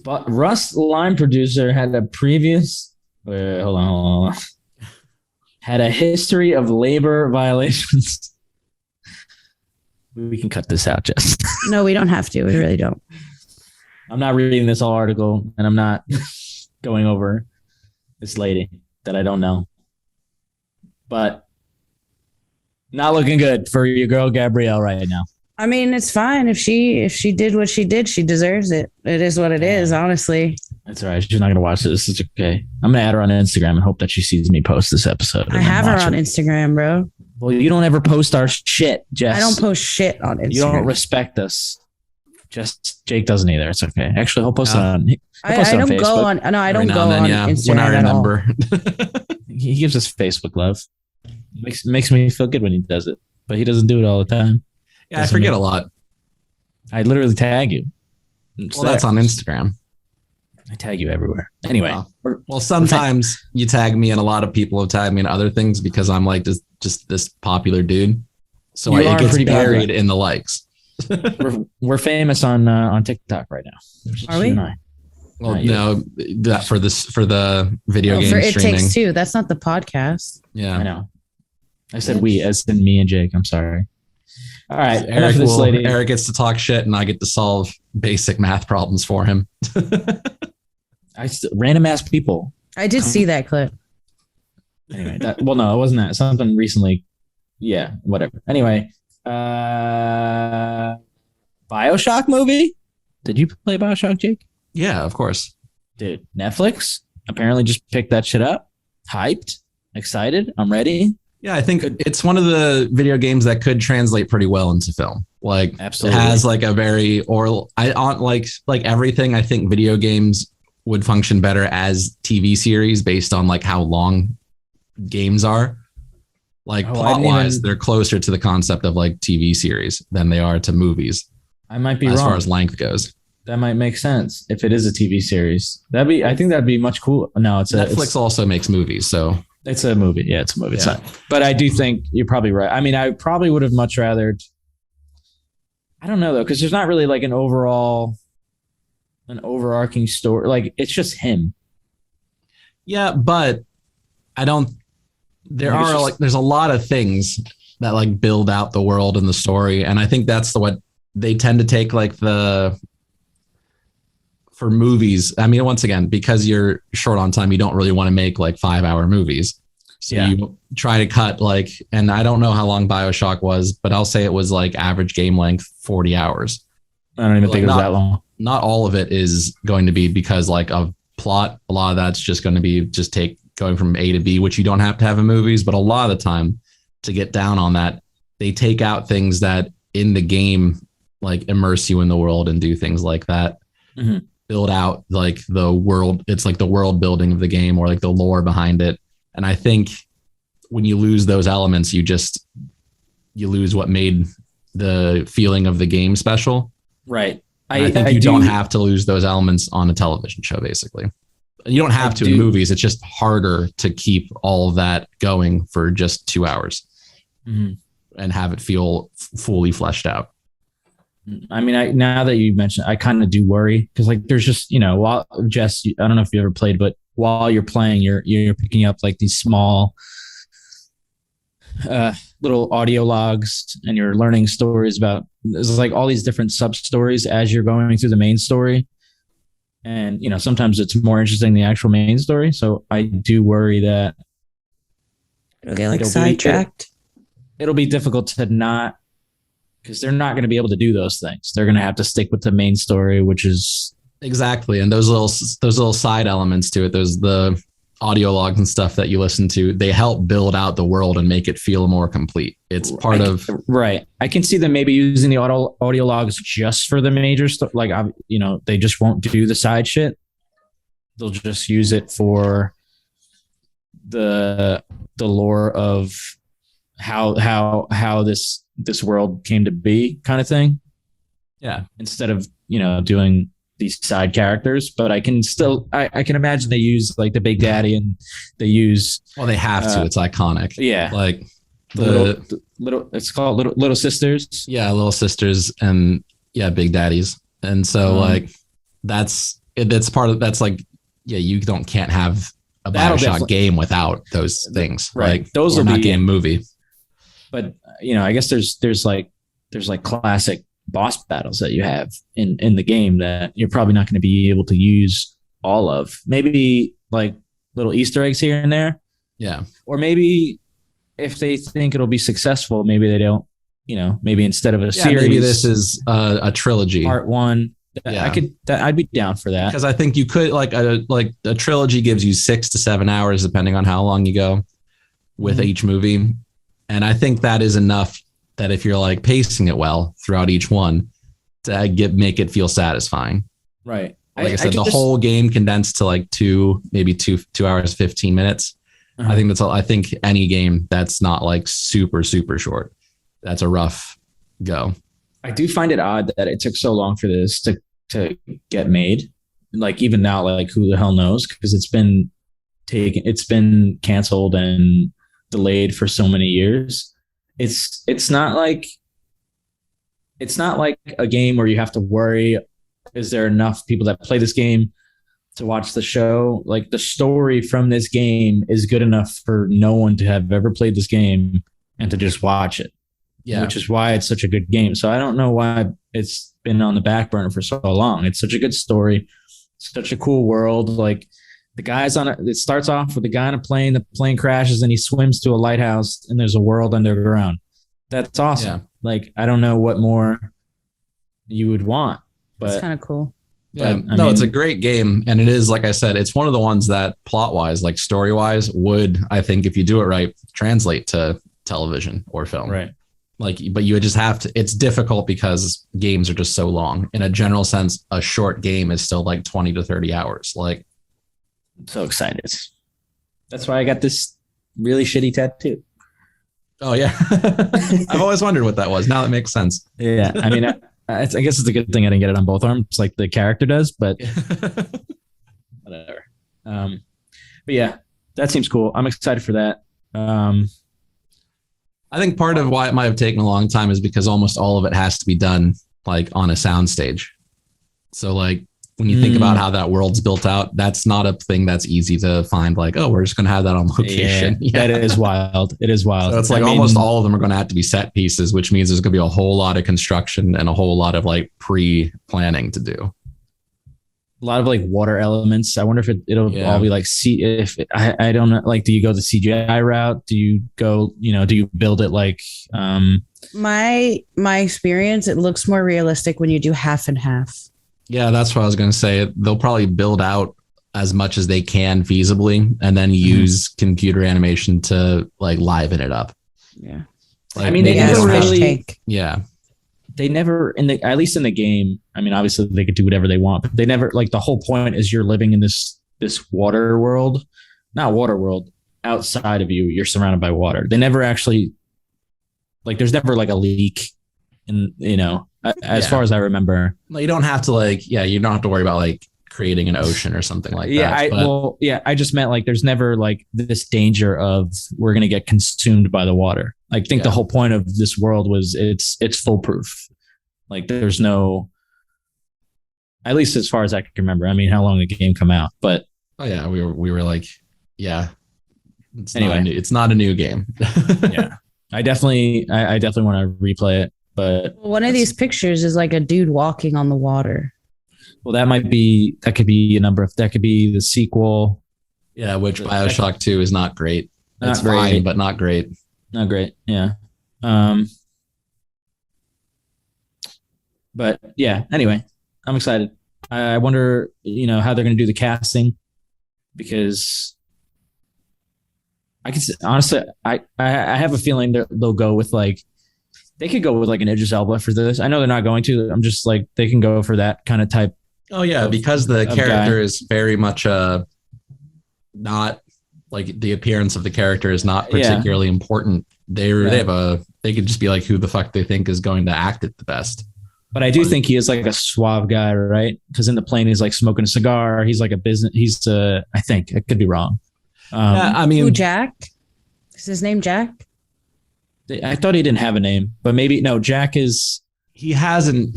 But Russ, line producer, had a previous. Hold on. Had a history of labor violations. We can cut this out, Jess. No, we don't have to. We really don't. I'm not reading this whole article, and I'm not going over this lady that I don't know. But not looking good for your girl Gabrielle right now. I mean, it's fine if she did what she did. She deserves it. It is what it is, honestly. That's all right. She's not gonna watch this. It's okay. I'm gonna add her on Instagram and hope that she sees me post this episode. I have her on Instagram, bro. Well, you don't ever post our shit, Jess. I don't post shit on Instagram. You don't respect us. Just Jake doesn't either. It's okay. Actually, he'll post it on. I don't go on. No, I don't go on Instagram when I remember. He gives us Facebook love. Makes me feel good when he does it, but he doesn't do it all the time. Yeah, I forget a lot. I literally tag you. Well, that's on Instagram. I tag you everywhere. Anyway. Well, sometimes you tag me, and a lot of people have tagged me in other things because I'm like just this popular dude. So it gets buried in the likes. we're famous on TikTok right now. Are we? Well, no, that for the video game It streaming. Takes Two. That's not the podcast. Yeah, I know. I said we, as in me and Jake. I'm sorry. All right, Eric gets to talk shit, and I get to solve basic math problems for him. Random ass people. I did see that clip. Anyway, no, it wasn't that. Something recently. Yeah, whatever. Anyway, BioShock movie. Did you play BioShock, Jake? Yeah, of course. Dude, Netflix apparently just picked that shit up. Hyped, excited. I'm ready. Yeah, I think it's one of the video games that could translate pretty well into film. Like, absolutely. It has like a very oral. Like everything. I think video games would function better as TV series based on like how long games are. Like plot wise, they're closer to the concept of like TV series than they are to movies. I might be wrong as far as length goes. That might make sense if it is a TV series. I think that'd be much cool. No, Netflix also makes movies, so it's a movie. Yeah, it's a movie. Yeah. But I do think you're probably right. I mean, I probably would have much rather. I don't know though, because there's not really like an overarching story. Like it's just him. Yeah, but I don't. There's a lot of things that like build out the world and the story, and I think that's what they tend to take like for movies. I mean, once again, because you're short on time, you don't really want to make like 5-hour movies. So you try to cut like, and I don't know how long BioShock was, but I'll say it was like average game length 40 hours. I don't even think it was that long. Not all of it is going to be because like of plot. A lot of that's just going to be going from A to B, which you don't have to have in movies, but a lot of the time to get down on that, they take out things that in the game, like immerse you in the world and do things like that. Mm-hmm. Build out like the world. It's like the world building of the game or like the lore behind it. And I think when you lose those elements, you lose what made the feeling of the game special. Right. I think you don't have to lose those elements on a television show, basically. You don't have to in movies. It's just harder to keep all of that going for just 2 hours and have it feel fully fleshed out. I mean, now that you mentioned, I kind of do worry because like there's just, while Jess, I don't know if you ever played, but while you're playing, you're picking up like these small little audio logs and you're learning stories about, there's like all these different sub stories as you're going through the main story. And, sometimes it's more interesting than the actual main story. So I do worry that it'll get like sidetracked. It'll be difficult to not, because they're not going to be able to do those things. They're going to have to stick with the main story, which is exactly. And those little side elements to it, the audio logs and stuff that you listen to, they help build out the world and make it feel more complete. It's part of right. I can see them maybe using the audio logs just for the major stuff. Like, they just won't do the side shit. They'll just use it for the lore of how this world came to be kind of thing. Yeah. Instead of, doing these side characters, but I can still, I can imagine they use like the Big Daddy and they use, well, they have to, it's iconic. Yeah. Like the little, it's called little sisters. Yeah. Little sisters and Big Daddies. And so like, that's like, you can't have a BioShock game without those things. Right. Like those will not be game movie. But I guess there's like classic boss battles that you have in the game that you're probably not going to be able to use all of. Maybe like little Easter eggs here and there. Yeah. Or maybe if they think it'll be successful, maybe they don't. Maybe instead of a series, maybe this is a trilogy. Part 1. Yeah. I'd be down for that. Because I think you could like a trilogy gives you 6 to 7 hours depending on how long you go with each movie, and I think that is enough that if you're like pacing it throughout each one to make it feel satisfying. Right. Like I said, the whole game condensed to like maybe 2 hours 15 minutes. Uh-huh. I think that's all. I think any game that's not like super short, that's a rough go. I do find it odd that it took so long for this to get made. Like even now, like who the hell knows? Because it's been canceled and delayed for so many years. It's not like a game where you have to worry, is there enough people that play this game to watch the show? Like the story from this game is good enough for no one to have ever played this game and to just watch it. Yeah. Which is why it's such a good game. So I don't know why it's been on the back burner for so long. It's such a good story, such a cool world. Like the guy's on it starts off with a guy on a plane, the plane crashes and he swims to a lighthouse and there's a world underground. That's awesome. Yeah. Like I don't know what more you would want, but it's kind of cool. Yeah, it's a great game. And it is, like I said, it's one of the ones that plot wise, like story wise, would, I think, if you do it right, translate to television or film. Right. Like, but you just have to, it's difficult because games are just so long. In a general sense, a short game is still like 20 to 30 hours. Like, I'm so excited. That's why I got this really shitty tattoo. Oh, yeah. I've always wondered what that was. Now that makes sense. Yeah. I mean, I guess it's a good thing I didn't get it on both arms like the character does, but whatever. But yeah, that seems cool. I'm excited for that. I think part of why it might have taken a long time is because almost all of it has to be done like on a soundstage. So like when you think about how that world's built out, that's not a thing that's easy to find. Like, oh, we're just going to have that on location. Yeah. That is wild. It is wild. So it's like almost all of them are going to have to be set pieces, which means there's going to be a whole lot of construction and a whole lot of like pre-planning to do. A lot of like water elements. I wonder if it'll all be like I don't know. Like, do you go the CGI route? Do you go, do you build it like, my experience, it looks more realistic when you do half and half. Yeah, that's what I was going to say. They'll probably build out as much as they can feasibly and then use computer animation to like liven it up. Yeah. Like, I mean, they never really, they never at least in the game. I mean, obviously they could do whatever they want, but they never, like, the whole point is you're living in this water world, not water world. Outside of you, you're surrounded by water. They never actually, like, there's never like a leak in, as far as I remember. Well, you don't have to you don't have to worry about like creating an ocean or something like that. I just meant like there's never like this danger of we're going to get consumed by the water. I think the whole point of this world was it's foolproof. Like there's no, at least as far as I can remember. I mean, how long the game come out, but we were like, it's not a new game. Yeah, I definitely want to replay it. But one of these pictures is like a dude walking on the water. Well, that could be that could be the sequel. Yeah, which BioShock 2 is not great. It's fine, but not great. Not great. Yeah. But yeah, anyway, I'm excited. I wonder, how they're going to do the casting, because I can honestly, I have a feeling they'll go with like, they could go with like an Idris Elba for this. I know they're not going to. I'm just like, they can go for that kind of type. Oh yeah, because the character is very much not like, the appearance of the character is not particularly important. They could just be like who the fuck they think is going to act it the best. But I do think he is like a suave guy, right? Because in the plane he's like smoking a cigar. He's like I think I could be wrong. I mean, who, Jack? Is his name Jack? I thought he didn't have a name, but maybe no. Jack is. He has an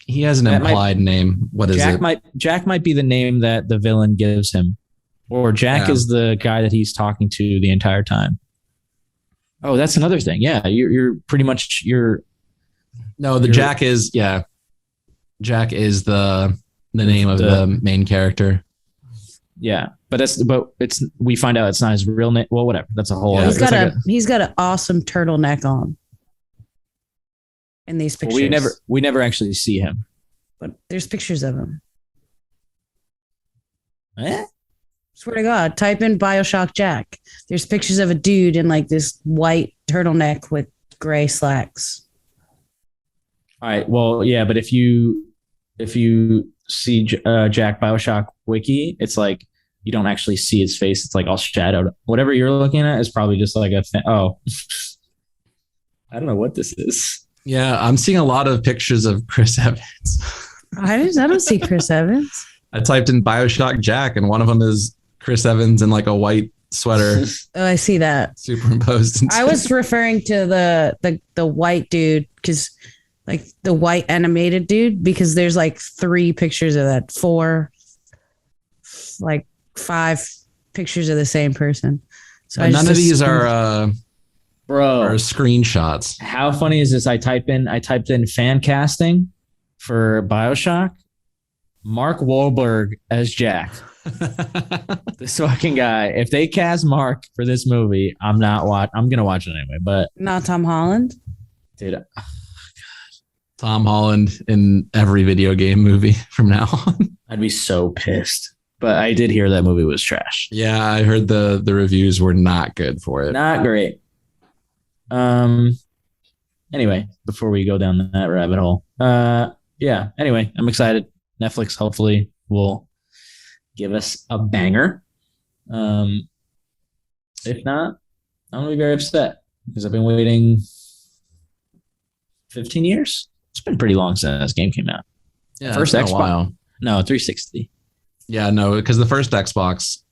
implied name. What is it? Jack might be the name that the villain gives him, or Jack is the guy that he's talking to the entire time. Oh, that's another thing. Yeah, you're pretty much Jack is Jack is the name of the main character. Yeah, but we find out it's not his real name. Well, whatever. That's a whole. Yeah. He's got an awesome turtleneck on in these pictures. Well, we never actually see him. but there's pictures of him. Eh? Swear to God, type in Bioshock Jack. There's pictures of a dude in like this white turtleneck with gray slacks. All right. Well, yeah, but if you see Jack Bioshock wiki, it's like you don't actually see his face. It's like all shadowed. Whatever you're looking at is probably just like oh, I don't know what this is. Yeah, I'm seeing a lot of pictures of Chris Evans. I don't see Chris Evans. I typed in Bioshock Jack, and one of them is Chris Evans in like a white sweater. Oh, I see that. Superimposed. I was referring to the white dude because like the white animated dude because there's like 3 pictures of that, 4, like 5 pictures of the same person. So none of these are bro screenshots. How funny is this? I typed in fan casting for Bioshock. Mark Wahlberg as Jack. This fucking guy. If they cast Mark for this movie, I'm gonna watch it anyway. But not Tom Holland. Dude, Tom Holland in every video game movie from now on. I'd be so pissed. But I did hear that movie was trash. Yeah, I heard the reviews were not good for it. Not great. Anyway, before we go down that rabbit hole, yeah. Anyway, I'm excited. Netflix hopefully will give us a banger. If not, I'm gonna be very upset because I've been waiting 15 years. It's been pretty long since this game came out. Yeah, first Xbox. Xbox. No, 360. Yeah, no, because the first Xbox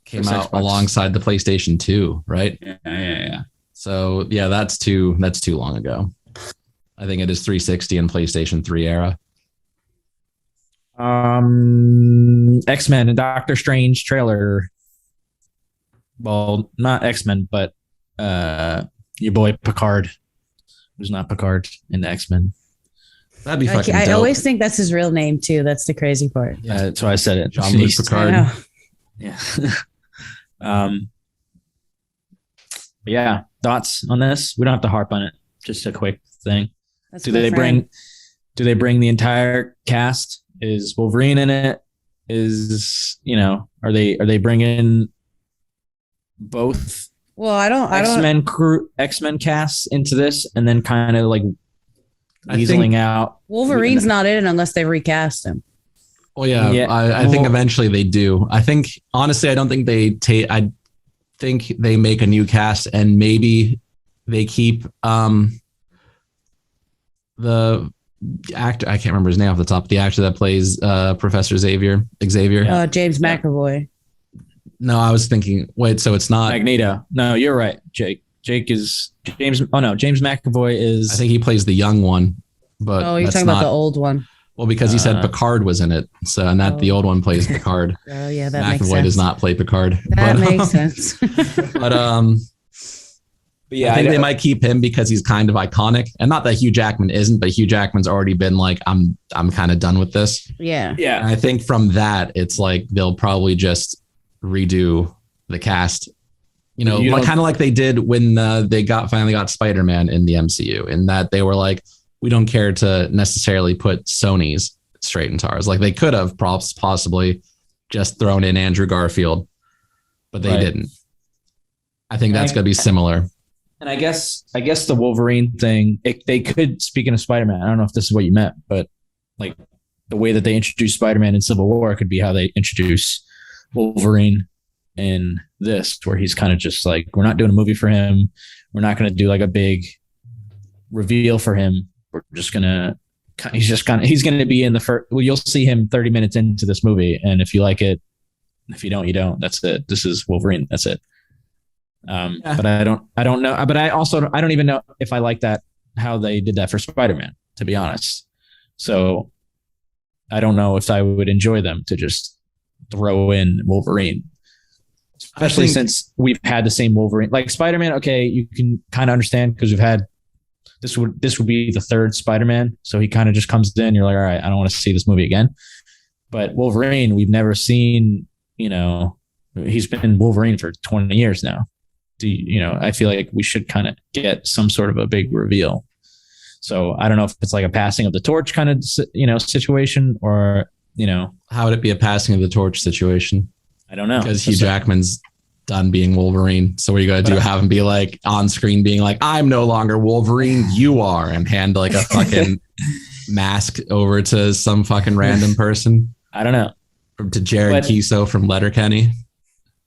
came out alongside the PlayStation 2, right? Yeah. So yeah, that's too long ago. I think it is 360 and PlayStation 3 era. X-Men and Doctor Strange trailer. Well, not X-Men, but your boy Picard, who's not Picard in the X-Men. That'd be fucking I dope. always think that's his real name too. That's the crazy part. Yeah, that's why I said it. Jean-Luc Picard. Yeah. But yeah. Thoughts on this? We don't have to harp on it. Just a quick thing. That's Do they bring the entire cast? Is Wolverine in it? Are they bringing both? Well, I don't X-Men casts into this, and then kind of like weaseling out. Wolverine's not in it unless they recast him. Well, yeah. I think eventually they do. I think honestly, I don't think they take. I think they make a new cast, and maybe they keep the actor. I can't remember his name off the top. The actor that plays Professor Xavier. James McAvoy. No, I was thinking. Wait, so it's not Magneto? No, you're right. Jake is James. Oh no, James McAvoy is. I think he plays the young one. But you're talking about the old one. Well, because he said Picard was in it, so and that the old one plays Picard. Oh yeah, that McAvoy makes sense. does not play Picard. That makes sense. But yeah, I think they might keep him because he's kind of iconic, and not that Hugh Jackman isn't, but Hugh Jackman's already been like, I'm kind of done with this. Yeah. And I think from that, it's like they'll probably just redo the cast. Kind of like they did when they finally got Spider-Man in the MCU, in that they were like, we don't care to necessarily put Sony's straight into ours. Like they could have possibly just thrown in Andrew Garfield, but they didn't. I think that's going to be similar. And I guess the Wolverine thing, they could, speaking of Spider-Man, I don't know if this is what you meant, but like the way that they introduced Spider-Man in Civil War could be how they introduce Wolverine in this, where he's kind of just like, we're not doing a movie for him. We're not going to do like a big reveal for him. We're just going to, he's going to be in the first, well, you'll see him 30 minutes into this movie. And if you like it, if you don't, you don't. That's it. This is Wolverine. That's it. But I don't know. But I don't even know if I like that, how they did that for Spider-Man, to be honest. So I don't know if I would enjoy them to just throw in Wolverine, especially since we've had the same Wolverine. Like Spider-Man, okay, you can kind of understand because we've had this would be the third Spider-Man, so he kind of just comes in. You're like, all right, I don't want to see this movie again. But Wolverine, we've never seen. He's been Wolverine for 20 years now. I feel like we should kind of get some sort of a big reveal. So I don't know if it's like a passing of the torch kind of, situation, or, How would it be a passing of the torch situation? I don't know. Because Hugh Jackman's done being Wolverine. So what are you going to do? Have him be like on screen being like, I'm no longer Wolverine, you are, and hand like a fucking mask over to some fucking random person? I don't know. To Jared Kiso from Letterkenny.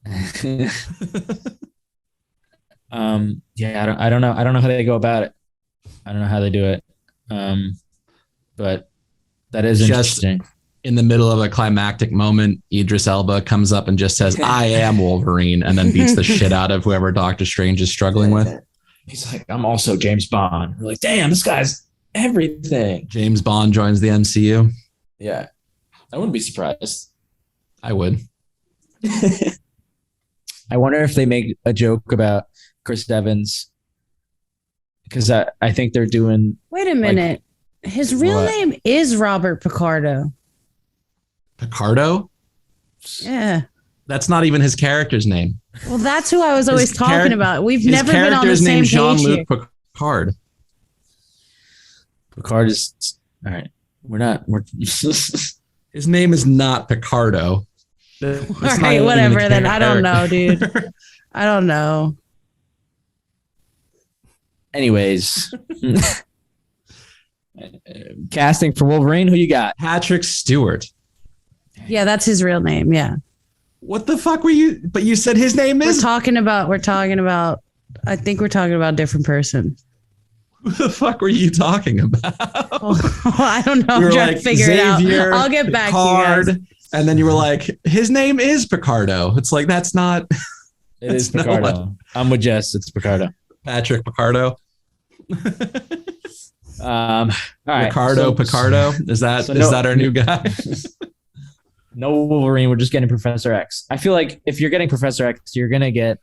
Yeah, I don't know. I don't know how they go about it. I don't know how they do it. But that is interesting. In the middle of a climactic moment, Idris Elba comes up and just says, I am Wolverine, and then beats the shit out of whoever Doctor Strange is struggling with. He's like, I'm also James Bond. We're like, damn, this guy's everything. James Bond joins the MCU. Yeah. I wouldn't be surprised. I would. I wonder if they make a joke about Chris Evans, because I think they're doing. Wait a minute. His real name is Robert Picardo. Picardo? Yeah. That's not even his character's name. Well, that's who I was always talking about. We've never been on the same page Jean-Luc Picard. Picard is all right. We're His name is not Picardo. All right, whatever. Then I don't know, dude. I don't know. Anyways, casting for Wolverine. Who you got? Patrick Stewart. Yeah, that's his real name. Yeah. What the fuck were you? But you said his name is. We're talking about. I think we're talking about a different person. Who the fuck were you talking about? I don't know. I'm trying to figure it out. I'll get back to you guys. And then you were like, his name is Picardo. It's like, that's not. It is Picardo. I'm with Jess. It's Picardo. Patrick Picardo. All right. Picardo. Is that our new guy? No Wolverine. We're just getting Professor X. I feel like if you're getting Professor X, you're gonna get.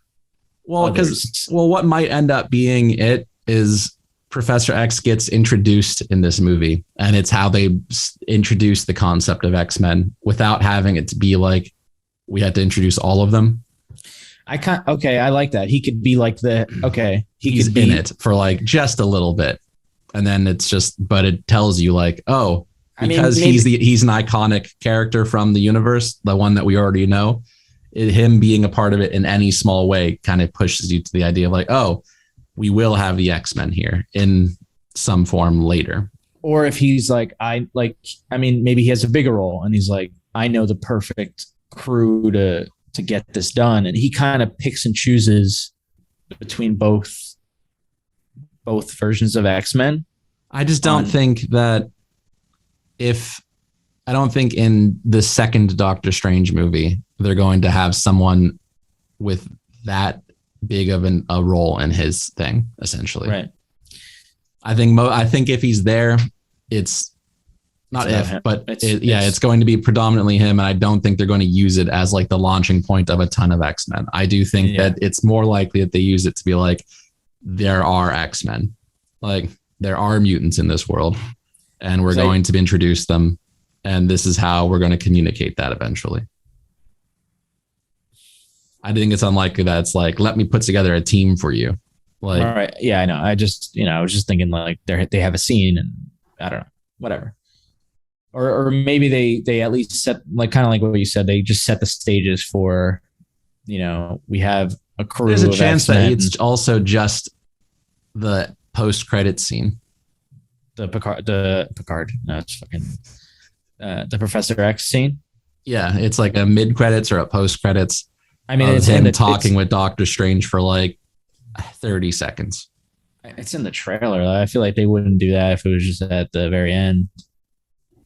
What might end up being it is Professor X gets introduced in this movie, and it's how they introduce the concept of X-Men without having it to be like we had to introduce all of them. I like that. He could be like he's could be in it for like just a little bit, and then but it tells you like, oh, because he's an iconic character from the universe, the one that we already know. Him being a part of it in any small way kind of pushes you to the idea of like, oh, we will have the X-Men here in some form later. Or if he's like, maybe he has a bigger role and he's like, I know the perfect crew to get this done. And he kind of picks and chooses between both versions of X-Men. I just don't think that I don't think in the second Doctor Strange movie, they're going to have someone with that big of a role in his thing, essentially. Right. I think if he's there, it's it's going to be predominantly him. And I don't think they're going to use it as like the launching point of a ton of X-Men. I do think that it's more likely that they use it to be like, there are X-Men, like there are mutants in this world, and we're going to introduce them. And this is how we're going to communicate that eventually. I think it's unlikely that it's like, let me put together a team for you. Like, all right. Yeah, I know. I was just thinking like they have a scene and I don't know, whatever. Or maybe they at least set like kind of like what you said. They just set the stages for, we have a crew. There's a chance that it's also just the post-credit scene. The Picard. No, it's fucking the Professor X scene. Yeah, it's like a mid-credits or a post-credits. I mean, it's him talking with Doctor Strange for like 30 seconds. It's in the trailer. I feel like they wouldn't do that if it was just at the very end.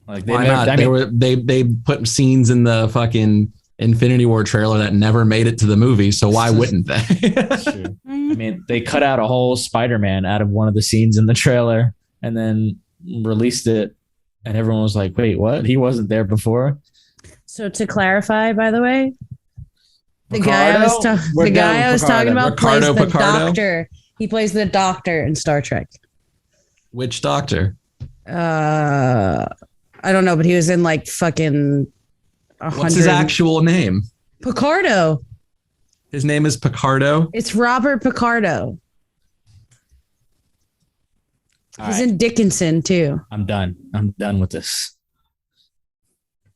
Like why not? They put scenes in the fucking Infinity War trailer that never made it to the movie, so why wouldn't they? That's true. I mean, they cut out a whole Spider-Man out of one of the scenes in the trailer and then released it, and everyone was like, "Wait, what? He wasn't there before." So to clarify, by the way, the guy I was talking about plays the Doctor. He plays the Doctor in Star Trek. Which Doctor? I don't know, but he was in like fucking 100. What's his actual name? Picardo. His name is Picardo? It's Robert Picardo. He's in Dickinson too. I'm done. I'm done with this.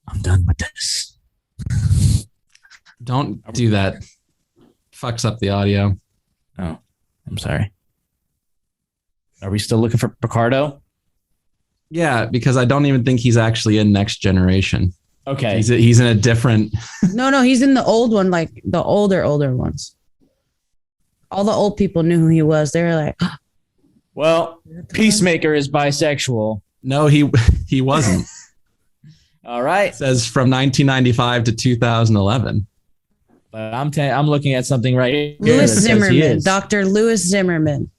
I'm done with this. Don't do that. Fucks up the audio. Oh, I'm sorry. Are we still looking for Picardo? Yeah, because I don't even think he's actually in Next Generation. Okay. He's in a different. No, he's in the old one, like the older ones. All the old people knew who he was. They were like, well, Peacemaker is bisexual. No, he wasn't. All right. It says from 1995 to 2011. But I'm looking at something right here. Louis Zimmerman, Dr. Louis Zimmerman.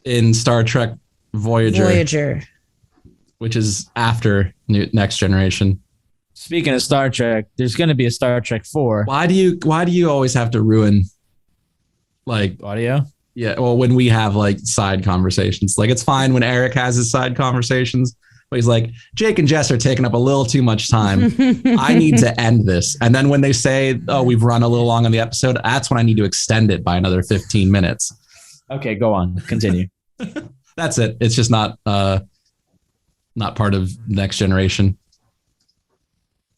In Star Trek Voyager. Which is after Next Generation. Speaking of Star Trek, there's going to be a Star Trek 4. Why do you always have to ruin like audio? Yeah, well, when we have like side conversations, like it's fine when Eric has his side conversations, but he's like, Jake and Jess are taking up a little too much time. I need to end this. And then when they say, oh, we've run a little long on the episode, that's when I need to extend it by another 15 minutes. Okay, go on. Continue. That's it. It's just not part of Next Generation,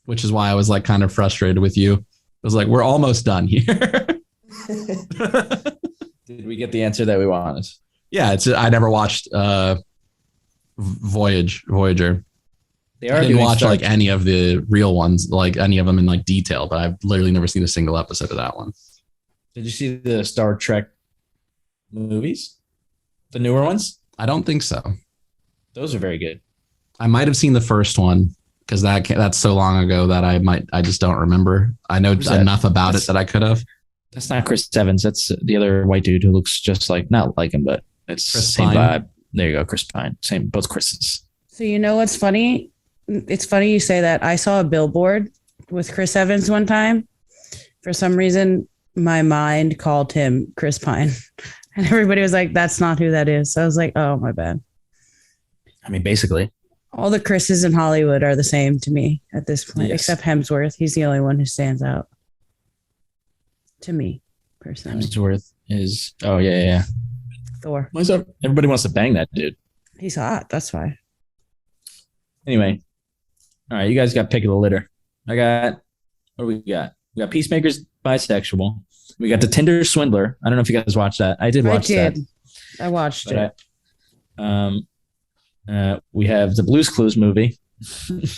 which is why I was like kind of frustrated with you. I was like, we're almost done here. Did we get the answer that we wanted? Yeah, I never watched Voyager. They are I didn't watch like any of the real ones, like any of them in like detail, but I've literally never seen a single episode of that one. Did you see the Star Trek movies? The newer ones? I don't think so. Those are very good. I might have seen the first one because that's so long ago that I just don't remember. I know enough about it that I could have. That's not Chris Evans. That's the other white dude who looks just like, not like him, but it's the same Pine. vibe. There you go, Chris Pine. Same, both Chris's. So you know what's funny? It's funny you say that. I saw a billboard with Chris Evans one time. For some reason, my mind called him Chris Pine. And everybody was like, that's not who that is. So I was like, oh, my bad. I mean, basically. All the Chris's in Hollywood are the same to me at this point, except Hemsworth. He's the only one who stands out. To me, personally. Hemsworth is, oh, yeah. Thor. What's up? Everybody wants to bang that dude. He's hot. That's why. Anyway. All right, you guys got pick of the litter. What do we got? We got Peacemaker's bisexual. We got the Tinder Swindler. I don't know if you guys watched that. I did watch that. I watched it. We have the Blue's Clues movie. And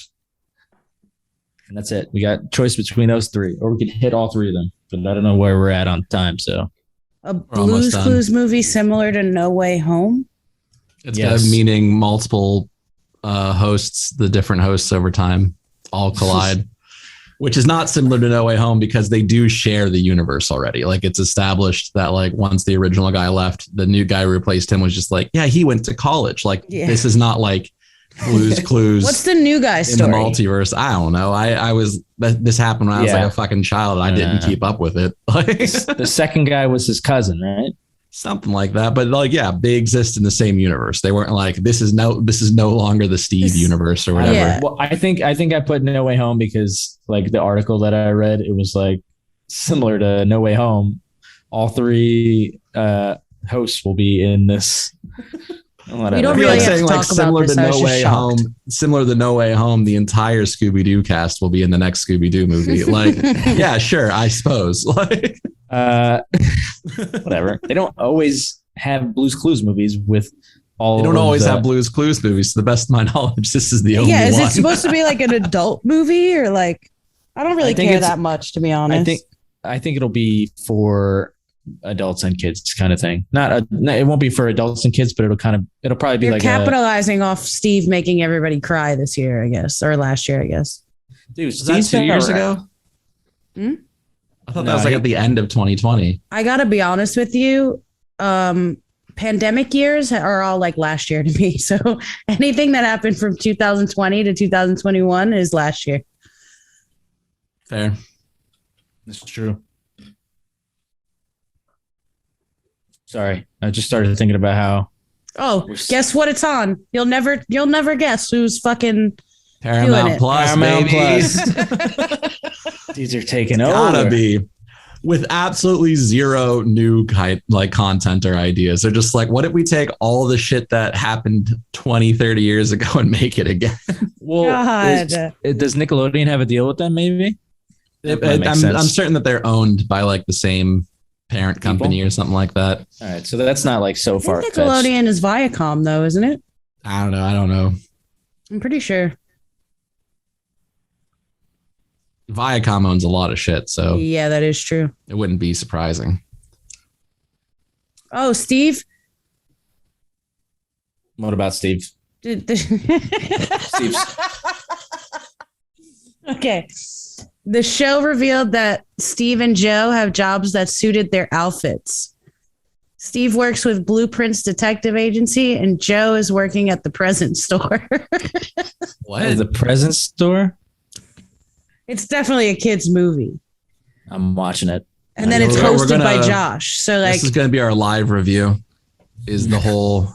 that's it. We got choice between those three, or we could hit all three of them. But I don't know where we're at on time. So a Blue's Clues movie similar to No Way Home. It's got meaning multiple hosts, the different hosts over time all collide, which is not similar to No Way Home because they do share the universe already. Like it's established that like once the original guy left, the new guy who replaced him was just like, yeah, he went to college. Like this is not like Blue's Clues. What's the new guy's story? In the multiverse? I don't know. This happened when I was like a fucking child and I didn't keep up with it. Like the second guy was his cousin, right? Something like that. But like, yeah, they exist in the same universe. They weren't like, this is no longer the Steve universe or whatever. Yeah. Well, I think I put No Way Home because like the article that I read, it was like similar to No Way Home. All three hosts will be in this. We don't really have to talk similar about this. To No Way Home. Similar to No Way Home, the entire Scooby-Doo cast will be in the next Scooby-Doo movie. Like, yeah, sure, I suppose. Like, whatever. They don't always have Blue's Clues movies with all. They don't always have Blue's Clues movies. To the best of my knowledge, this is the only one. Yeah, is it supposed to be like an adult movie or like? I don't really care that much, to be honest. I think it'll be for adults and kids kind of thing. It won't be for adults and kids, but it'll probably be like capitalizing off Steve making everybody cry this year, I guess, or last year, I guess. Dude, was that 2 years ago? I thought that was like at the end of 2020. I gotta be honest with you. Pandemic years are all like last year to me. So anything that happened from 2020 to 2021 is last year. Fair. That's true. Sorry, I just started thinking about how. Oh, guess what it's on? You'll never guess who's fucking Paramount Plus, Paramount baby. Plus. These are taking over. Gotta be. with absolutely zero new content or ideas. They're just like, what if we take all the shit that happened 20, 30 years ago and make it again? Well, God. does Nickelodeon have a deal with them? Maybe. I'm certain that they're owned by like the same parent company or something like that. All right, so that's not like so far. Nickelodeon is Viacom though, isn't it? I don't know. I'm pretty sure. Viacom owns a lot of shit, so yeah, that is true. It wouldn't be surprising. Oh, Steve. What about Steve? Steve's. Okay. The show revealed that Steve and Joe have jobs that suited their outfits. Steve works with Blueprints Detective Agency, and Joe is working at the present store. What? The present store? It's definitely a kid's movie. I'm watching it. And then it's hosted by Josh. So like, this is going to be our live review. Is the whole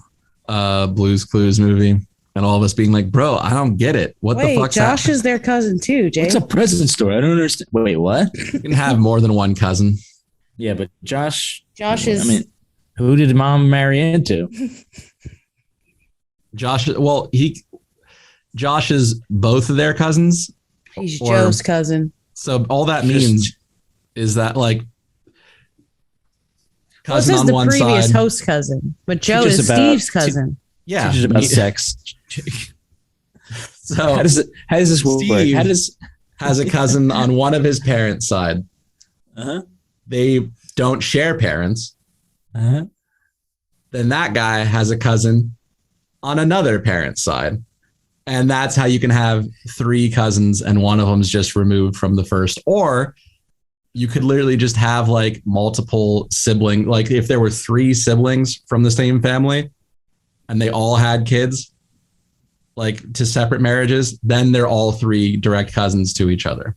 Blue's Clues movie, and all of us being like, "Bro, I don't get it. What the fuck's Josh happening?" is their cousin too, Jay. What's a present store? I don't understand. Wait, what? You can have more than one cousin. Yeah, but Josh is. I mean, who did mom marry into? Josh. Well, Josh is both of their cousins. He's Joe's cousin. So all that means is that like cousin on the one previous side, host cousin, but Joe is Steve's cousin. Yeah, it's about sex. So how does this work? Steve has a cousin on one of his parents' side. They don't share parents. Then that guy has a cousin on another parent's side. And that's how you can have three cousins and one of them's just removed from the first. Or you could literally just have like multiple siblings. Like if there were three siblings from the same family and they all had kids, like to separate marriages, then they're all three direct cousins to each other.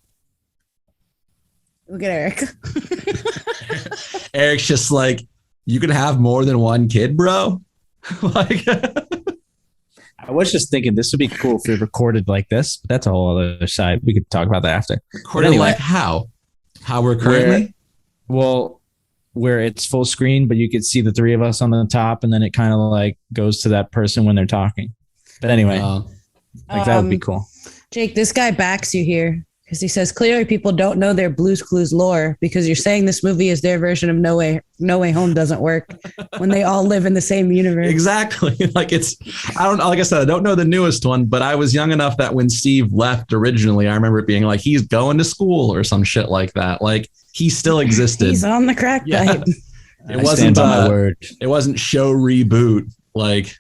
Look at Eric. Eric's just like, you can have more than one kid, bro. Like... I was just thinking this would be cool if we recorded like this, but that's a whole other side. We could talk about that after. Recorded anyway, like how? How we're currently? Where it's full screen, but you could see the three of us on the top, and then it kind of like goes to that person when they're talking. But anyway, that would be cool. Jake, this guy backs you here because he says clearly people don't know their Blue's Clues lore because you're saying this movie is their version of No Way Home doesn't work when they all live in the same universe. Exactly. Like like I said, I don't know the newest one, but I was young enough that when Steve left originally, I remember it being like, he's going to school or some shit like that. Like he still existed. He's on the crack pipe. It wasn't my word. It wasn't show reboot. Like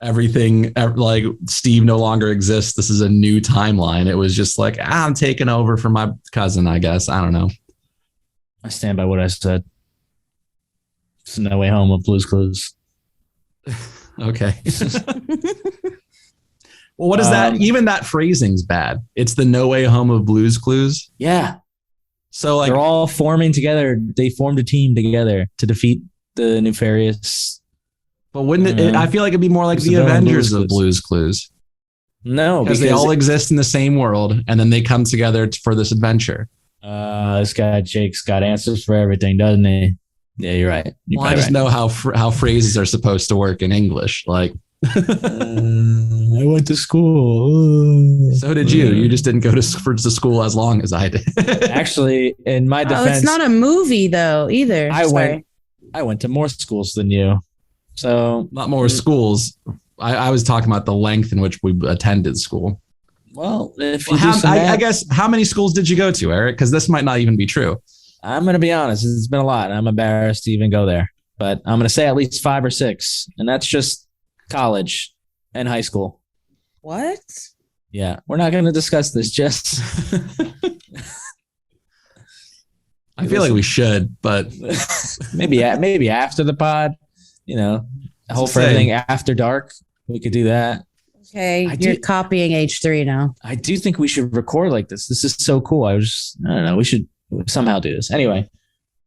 everything, like Steve no longer exists. This is a new timeline. It was just like, I'm taking over for my cousin, I guess. I don't know. I stand by what I said. It's No Way Home with Blue's Clues. Okay. Well, what is that? Even that phrasing's bad. It's the No Way Home of Blue's Clues. Yeah. So like they're all forming together. They formed a team together to defeat the nefarious. But wouldn't it? I feel like it'd be more like the Avengers of Blue's Clues. No, because they all exist in the same world, and then they come together for this adventure. This guy Jake's got answers for everything, doesn't he? Yeah, you're right. I just know how phrases are supposed to work in English. Like, I went to school. So did you. You just didn't go to school as long as I did. Actually, in my defense, it's not a movie though either. I went to more schools than you. So not more schools. I was talking about the length in which we attended school. Well, if you I guess how many schools did you go to, Eric? Because this might not even be true. I'm going to be honest. It's been a lot. I'm embarrassed to even go there, but I'm going to say at least 5 or 6, and that's just college and high school. What? Yeah, we're not going to discuss this. Just I feel like we should, but maybe after the pod. You know, hope for everything after dark. We could do that. Okay, you're copying H3 now. I do think we should record like this. This is so cool. I don't know. We should somehow do this. Anyway,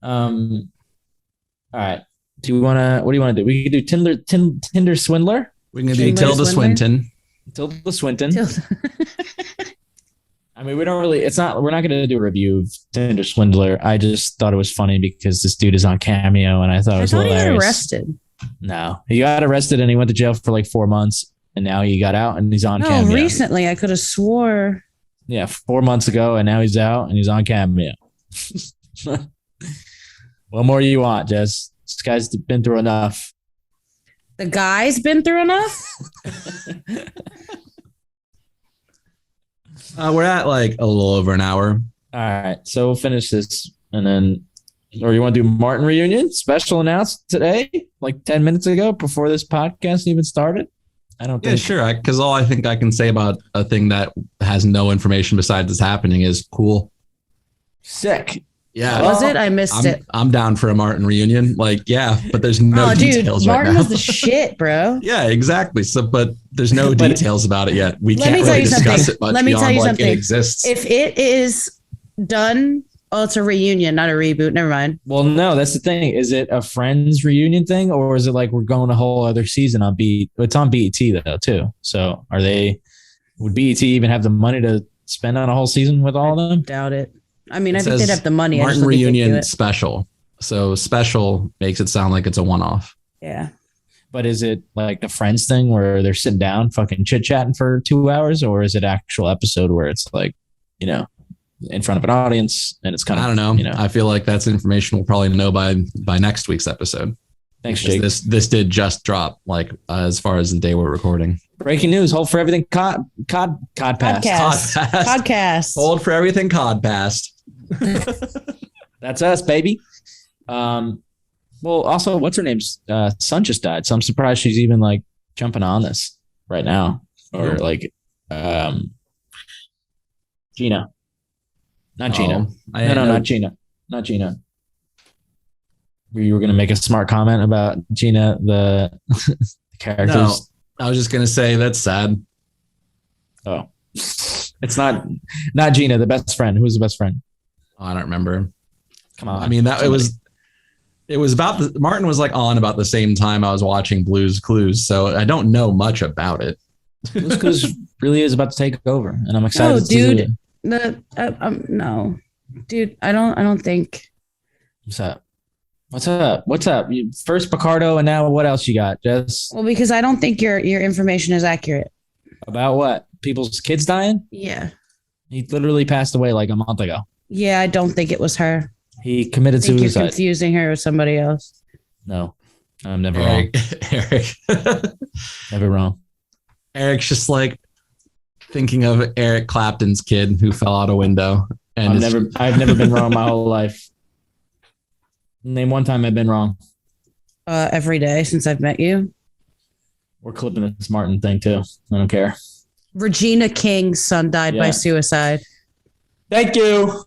all right. What do you want to do? We could do Tinder Swindler. We can do Tilda Swinton. Tilda Swinton. I mean, we're not going to do a review of Tinder Swindler. I just thought it was funny because this dude is on Cameo and I thought it was hilarious. He got arrested. No, he got arrested and he went to jail for like 4 months and now he got out and he's on Cameo. No, recently I could have swore. Yeah, 4 months ago and now he's out and he's on Cameo. What more do you want, Jess? This guy's been through enough. The guy's been through enough? We're at like a little over an hour. All right, so we'll finish this and then, or you want to do Martin reunion? Special announced today, like 10 minutes ago before this podcast even started? I don't think. Yeah, sure. Because all I think I can say about a thing that has no information besides it's happening is cool. Sick. Yeah. Was it? I missed it. I'm down for a Martin reunion. Like, yeah, but there's no details right now. Martin was the shit, bro. Yeah, exactly. So, but there's no details about it yet. We can't really discuss it much. Let me tell you something. It exists. If it is done, it's a reunion, not a reboot. Never mind. Well, no, that's the thing. Is it a Friends reunion thing, or is it like we're going a whole other season on BET? It's on BET though too. So, would BET even have the money to spend on a whole season with all of them? Doubt it. I mean, I think they'd have the money. Martin reunion special. So special makes it sound like it's a one-off. Yeah. But is it like the Friends thing where they're sitting down fucking chit-chatting for 2 hours, or is it actual episode where it's like, in front of an audience and it's kind of, I don't know. I feel like that's information we'll probably know by next week's episode. Thanks, Jake. This did just drop, like as far as the day we're recording. Breaking news. Hold for everything cod pass. Podcast. Hold for everything cod passed. That's us, baby. Well, also, what's her name's son just died, so I'm surprised she's even like jumping on this right now, or like Gina, not Gina. Not Gina, not Gina. You were gonna make a smart comment about Gina, the characters. No, I was just gonna say that's sad. Oh, it's not Gina, the best friend. Who's the best friend? Oh, I don't remember. Come on. I mean, it was about Martin was like on about the same time I was watching Blue's Clues, so I don't know much about it. Blue's Clues really is about to take over, and I'm excited. Oh, dude, no, dude, I don't think. What's up? First Picardo, and now what else you got, Jess? Well, because I don't think your information is accurate. About what? People's kids dying? Yeah. He literally passed away like a month ago. Yeah, I don't think it was her. He committed suicide. You're confusing her with somebody else. No, I'm never wrong. Eric. Never wrong. Eric's just like thinking of Eric Clapton's kid who fell out a window. And I've never been wrong my whole life. Name one time I've been wrong. Every day since I've met you. We're clipping this Martin thing too. I don't care. Regina King's son died by suicide. Thank you.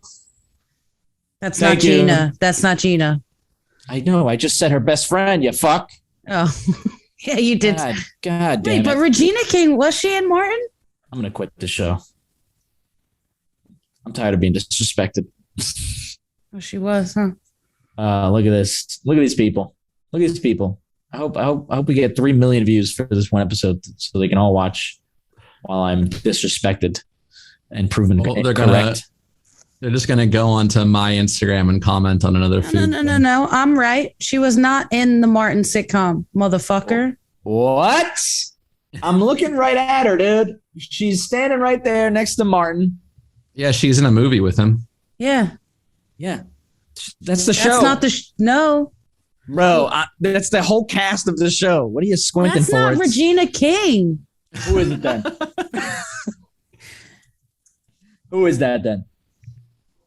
That's not Gina. That's not Gina. I know. I just said her best friend, you fuck. Oh, yeah, you did. God damn it. Wait, but Regina King, was she in Martin? I'm going to quit the show. I'm tired of being disrespected. Oh, she was, huh? Look at this. Look at these people. Look at these people. I hope we get 3 million views for this one episode so they can all watch while I'm disrespected and proven correct. They're just going to go onto my Instagram and comment on another food. No. I'm right. She was not in the Martin sitcom, motherfucker. What? I'm looking right at her, dude. She's standing right there next to Martin. Yeah, she's in a movie with him. Yeah. Yeah. That's the show. That's not the no. Bro, that's the whole cast of the show. What are you squinting for? That's not Regina King. Who is it then? Who is that then?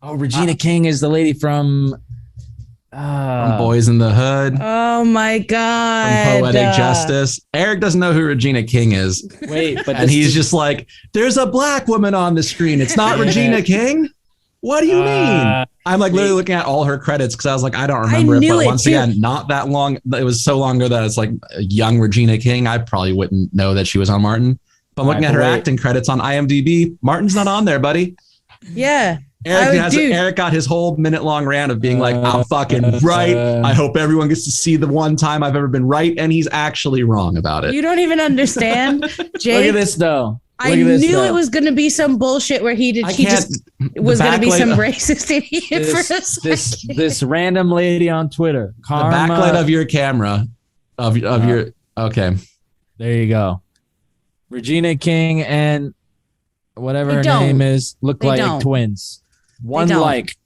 Oh, Regina King is the lady from Boys in the Hood. Oh my God. From Poetic Justice. Eric doesn't know who Regina King is. Wait, but and he's just like, there's a black woman on the screen. It's not Regina King. What do you mean? I'm like literally looking at all her credits because I was like, I don't remember it. But once again, not that long. It was so long ago that it's like a young Regina King. I probably wouldn't know that she was on Martin. But I'm looking at her acting credits on IMDb. Martin's not on there, buddy. Yeah. Eric got his whole minute-long rant of being like, I'm fucking right. I hope everyone gets to see the one time I've ever been right. And he's actually wrong about it. You don't even understand. Jake, look at this, though. I knew it was going to be some bullshit where he just was going to be some racist idiot for a second. This random lady on Twitter, Karma, the backlight of your camera, of your. Okay, there you go. Regina King and whatever her name is look like twins. One like.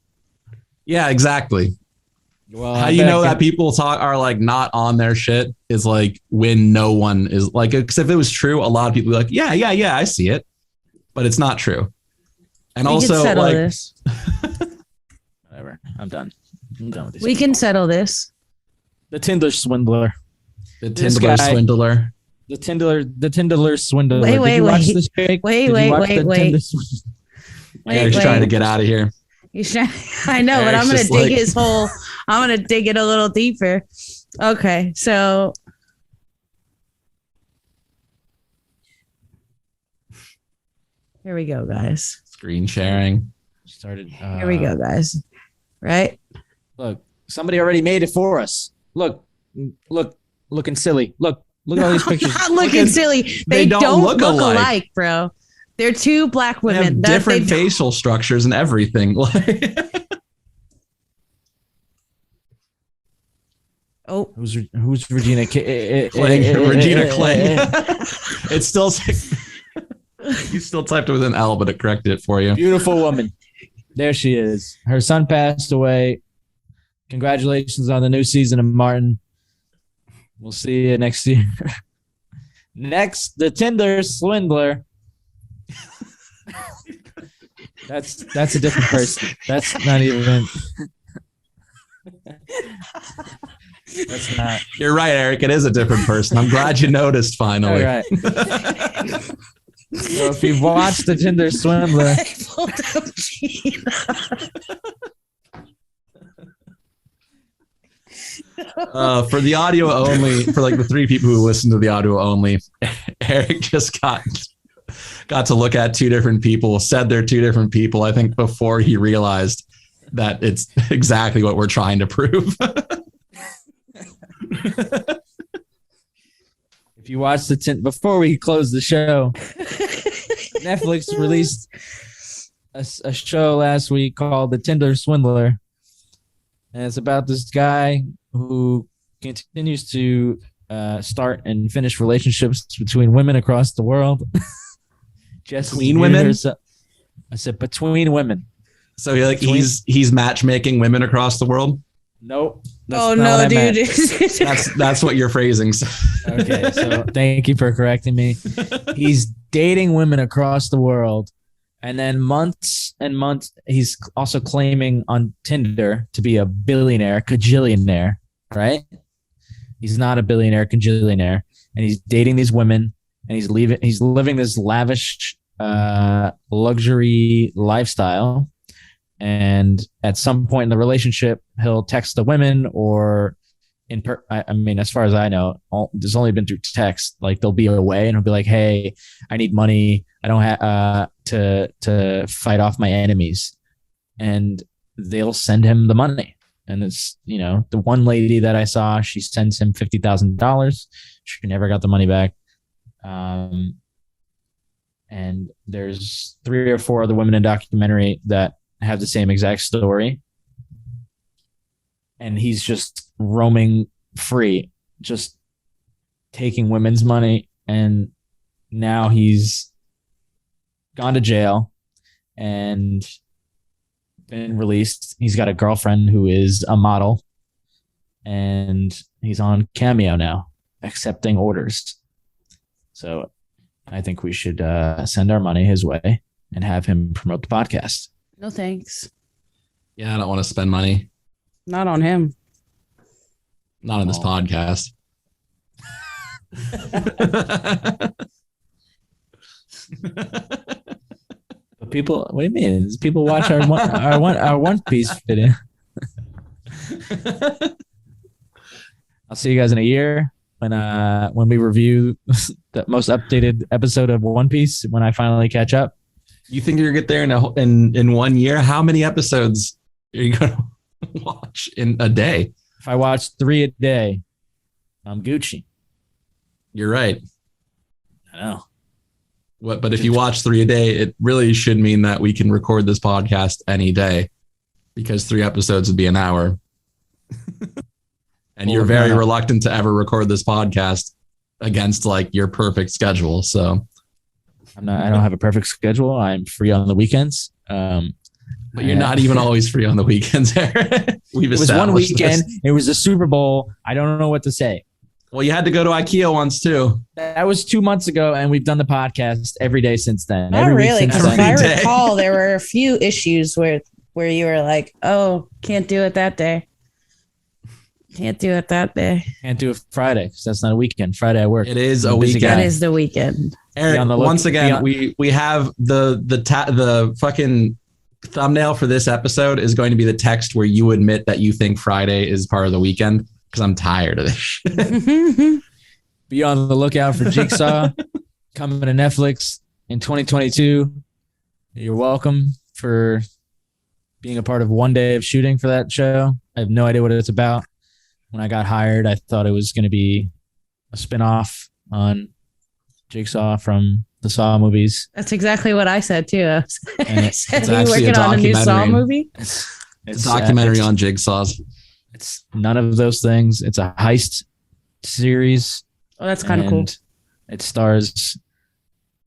Yeah, exactly. Well, how you know that people are like not on their shit is like when no one is like, because if it was true, a lot of people would be like, yeah, I see it, but it's not true. And we also can settle like this. Whatever. I'm done with this. We can settle this. The Tinder swindler. The Tinder swindler. The Tinder swindler. Wait. Watch this, Jake? Wait. Eric's trying to get out of here. I know, but I'm gonna dig his hole. I'm gonna dig it a little deeper. Okay, so here we go, guys. Screen sharing started. Here we go, guys. Right? Look, somebody already made it for us. Looking silly. Look at all these pictures. Not looking silly. They don't look alike, bro. They're two black women. They have different facial structures and everything. Oh, who's Regina? Regina Clay. It's still. You still typed it with an L, but it corrected it for you. Beautiful woman. There she is. Her son passed away. Congratulations on the new season of Martin. We'll see you next year. Next, the Tinder swindler. That's a different person. That's not even. That's not. You're right, Eric. It is a different person. I'm glad you noticed finally. All right. So if you've watched the Tinder swindler, for the audio only, for like the three people who listen to the audio only, Eric just got to look at two different people, said they're two different people, I think, before he realized that it's exactly what we're trying to prove. If you watch before we close the show, Netflix released a show last week called The Tinder Swindler. And it's about this guy who continues to start and finish relationships between women across the world. Between women? I said between women. So he's matchmaking women across the world? Nope. Oh no, dude. That's what you're phrasing. Okay, so thank you for correcting me. He's dating women across the world, and then months and months, he's also claiming on Tinder to be a billionaire, cajillionaire, right? He's not a billionaire, cajillionaire, and he's dating these women, and he's living this lavish luxury lifestyle. And at some point in the relationship, he'll text the women, or I mean, as far as I know, there's only been through text. Like they'll be away, and he'll be like, "Hey, I need money. I don't have to fight off my enemies," and they'll send him the money. And it's the one lady that I saw, she sends him $50,000. She never got the money back. And there's 3 or 4 other women in the documentary that have the same exact story, and he's just roaming free, just taking women's money. And now he's gone to jail and been released. He's got a girlfriend who is a model, and he's on Cameo now, accepting orders. So I think we should send our money his way and have him promote the podcast. No thanks. Yeah, I don't want to spend money. Not on him. Not on this podcast. But people, what do you mean? People watch our One Piece video. I'll see you guys in a year when we review the most updated episode of One Piece, when I finally catch up. You think you're gonna get there in 1 year? How many episodes are you gonna watch in a day? If I watch 3 a day, I'm Gucci. You're right. I know. But if you watch 3 a day, it really should mean that we can record this podcast any day, because 3 episodes would be an hour. And you're very reluctant to ever record this podcast against like your perfect schedule. So I don't have a perfect schedule. I'm free on the weekends. But you're not even always free on the weekends, Eric. It was one weekend. It was the Super Bowl. I don't know what to say. Well, you had to go to IKEA once too. That was 2 months ago, and we've done the podcast every day since then. Not every really, because if I day. recall, there were a few issues where you were like, "Oh, can't do it that day. Can't do it that day. Can't do it Friday because that's not a weekend. Friday I work. It is I'm a busy weekend. guy. That is the weekend." Eric, once again, we have the fucking thumbnail for this episode is going to be the text where you admit that you think Friday is part of the weekend, because I'm tired of this shit. Be on the lookout for Jigsaw coming to Netflix in 2022. You're welcome for being a part of one day of shooting for that show. I have no idea what it's about. When I got hired, I thought it was going to be a spinoff on Jigsaw from the Saw movies. That's exactly what I said too. I said, "Are you actually working a on a new Saw documentary. movie?" It's a documentary on jigsaws. It's none of those things. It's a heist series. Oh, that's kind of cool. It stars,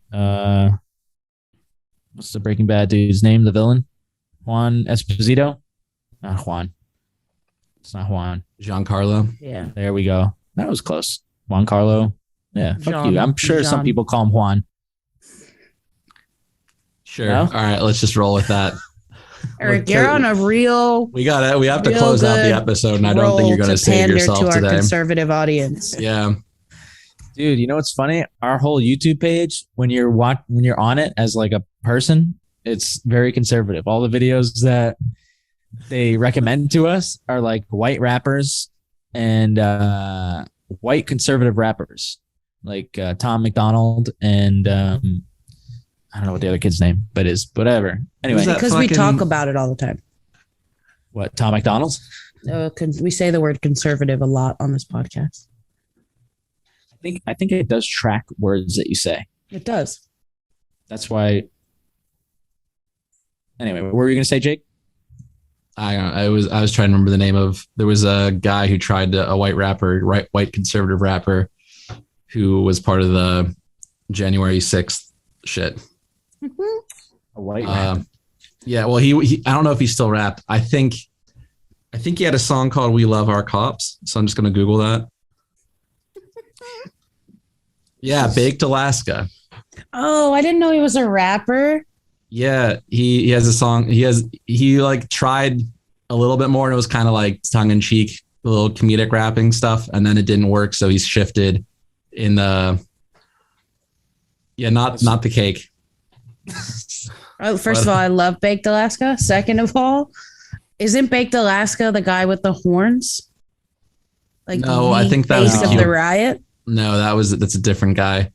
what's the Breaking Bad dude's name? The villain, Juan Esposito. Not Juan. It's not Juan. Giancarlo. Yeah. There we go. That was close. Juan Carlo. Yeah. Fuck you. I'm sure some people call him Juan. Sure. No? All right, let's just roll with that. Eric, you're on a real. We have to real close out the good episode, and I don't think you're going to save pander yourself to our today. conservative audience. Yeah. Dude, you know what's funny? Our whole YouTube page, when you're on it as like a person, it's very conservative. All the videos that they recommend to us are like white rappers and white conservative rappers, like Tom McDonald and I don't know what the other kid's name, but is whatever. Anyway, Because we talk about it all the time. what, Tom McDonald's? We say the word conservative a lot on this podcast. I think it does track words that you say. It does. That's why. Anyway, what were you gonna say, Jake? I was trying to remember the name of. There was a guy who tried to, a white rapper, white conservative rapper, who was part of the January 6th shit. A white rapper. Yeah, well, he I don't know if he still rapped. I think he had a song called "We Love Our Cops," so I'm just gonna Google that. Yeah, Baked Alaska. Oh, I didn't know he was a rapper. Yeah, he has a song. He like tried a little bit more, and it was kind of like tongue in cheek, a little comedic rapping stuff, and then it didn't work. So he's shifted in the. Yeah, not the cake. First of all, I love Baked Alaska. Second of all, isn't Baked Alaska the guy with the horns? Like no, I think that was face of the riot. No, that's a different guy.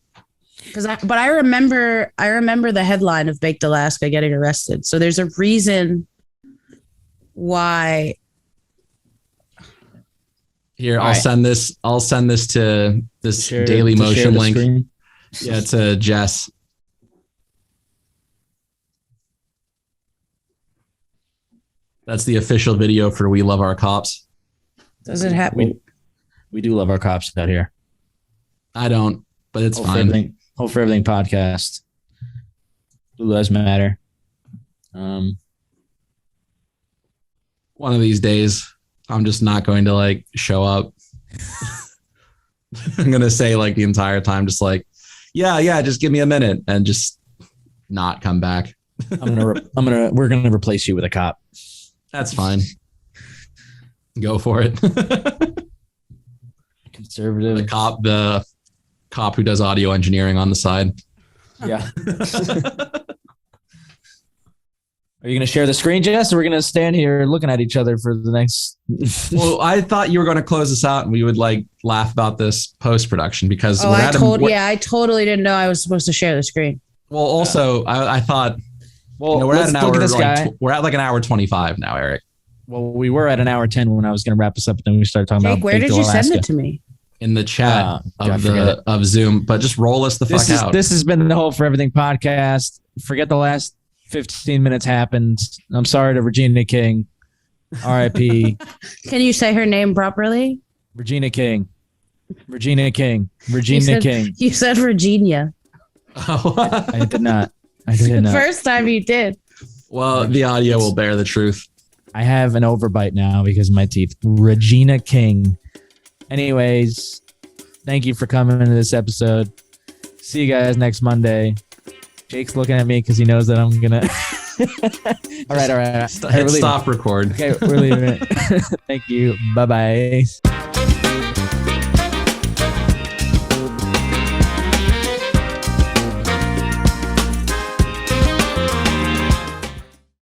But I remember the headline of Baked Alaska getting arrested. So there's a reason why. Here, I'll send this to this Daily Motion link. Screen. Yeah, to Jess. That's the official video for "We Love Our Cops." Does it happen? We do love our cops out here. I don't, but it's fine. Hope for everything podcast. Blue Lives Matter. One of these days, I'm just not going to like show up. I'm gonna say like the entire time, just like, yeah, just give me a minute, and just not come back. we're gonna replace you with a cop. That's fine. Go for it. Conservative. The cop who does audio engineering on the side. Yeah. Are you going to share the screen, Jess, or we're going to stand here looking at each other for the next? Well, I thought you were going to close this out and we would like laugh about this post-production because I totally didn't know I was supposed to share the screen. Well, also I thought, we're at an hour. We're at like an hour 25 now, Eric. Well, we were at an hour 10 when I was going to wrap this up, but then we started talking Jake, about where did you send it to me? in the chat of Zoom, but just roll us the fuck out. This has been the Hope for Everything podcast. Forget the last 15 minutes happened. I'm sorry to Regina King. R.I.P. Can you say her name properly? Regina King. Regina King. Regina King. You said Virginia. I did not. The first time you did. Well, the audio will bear the truth. I have an overbite now because of my teeth. Regina King. Anyways, thank you for coming into this episode. See you guys next Monday. Jake's looking at me because he knows that I'm going to... All right. Stop record. Okay, we're leaving it. Thank you. Bye-bye.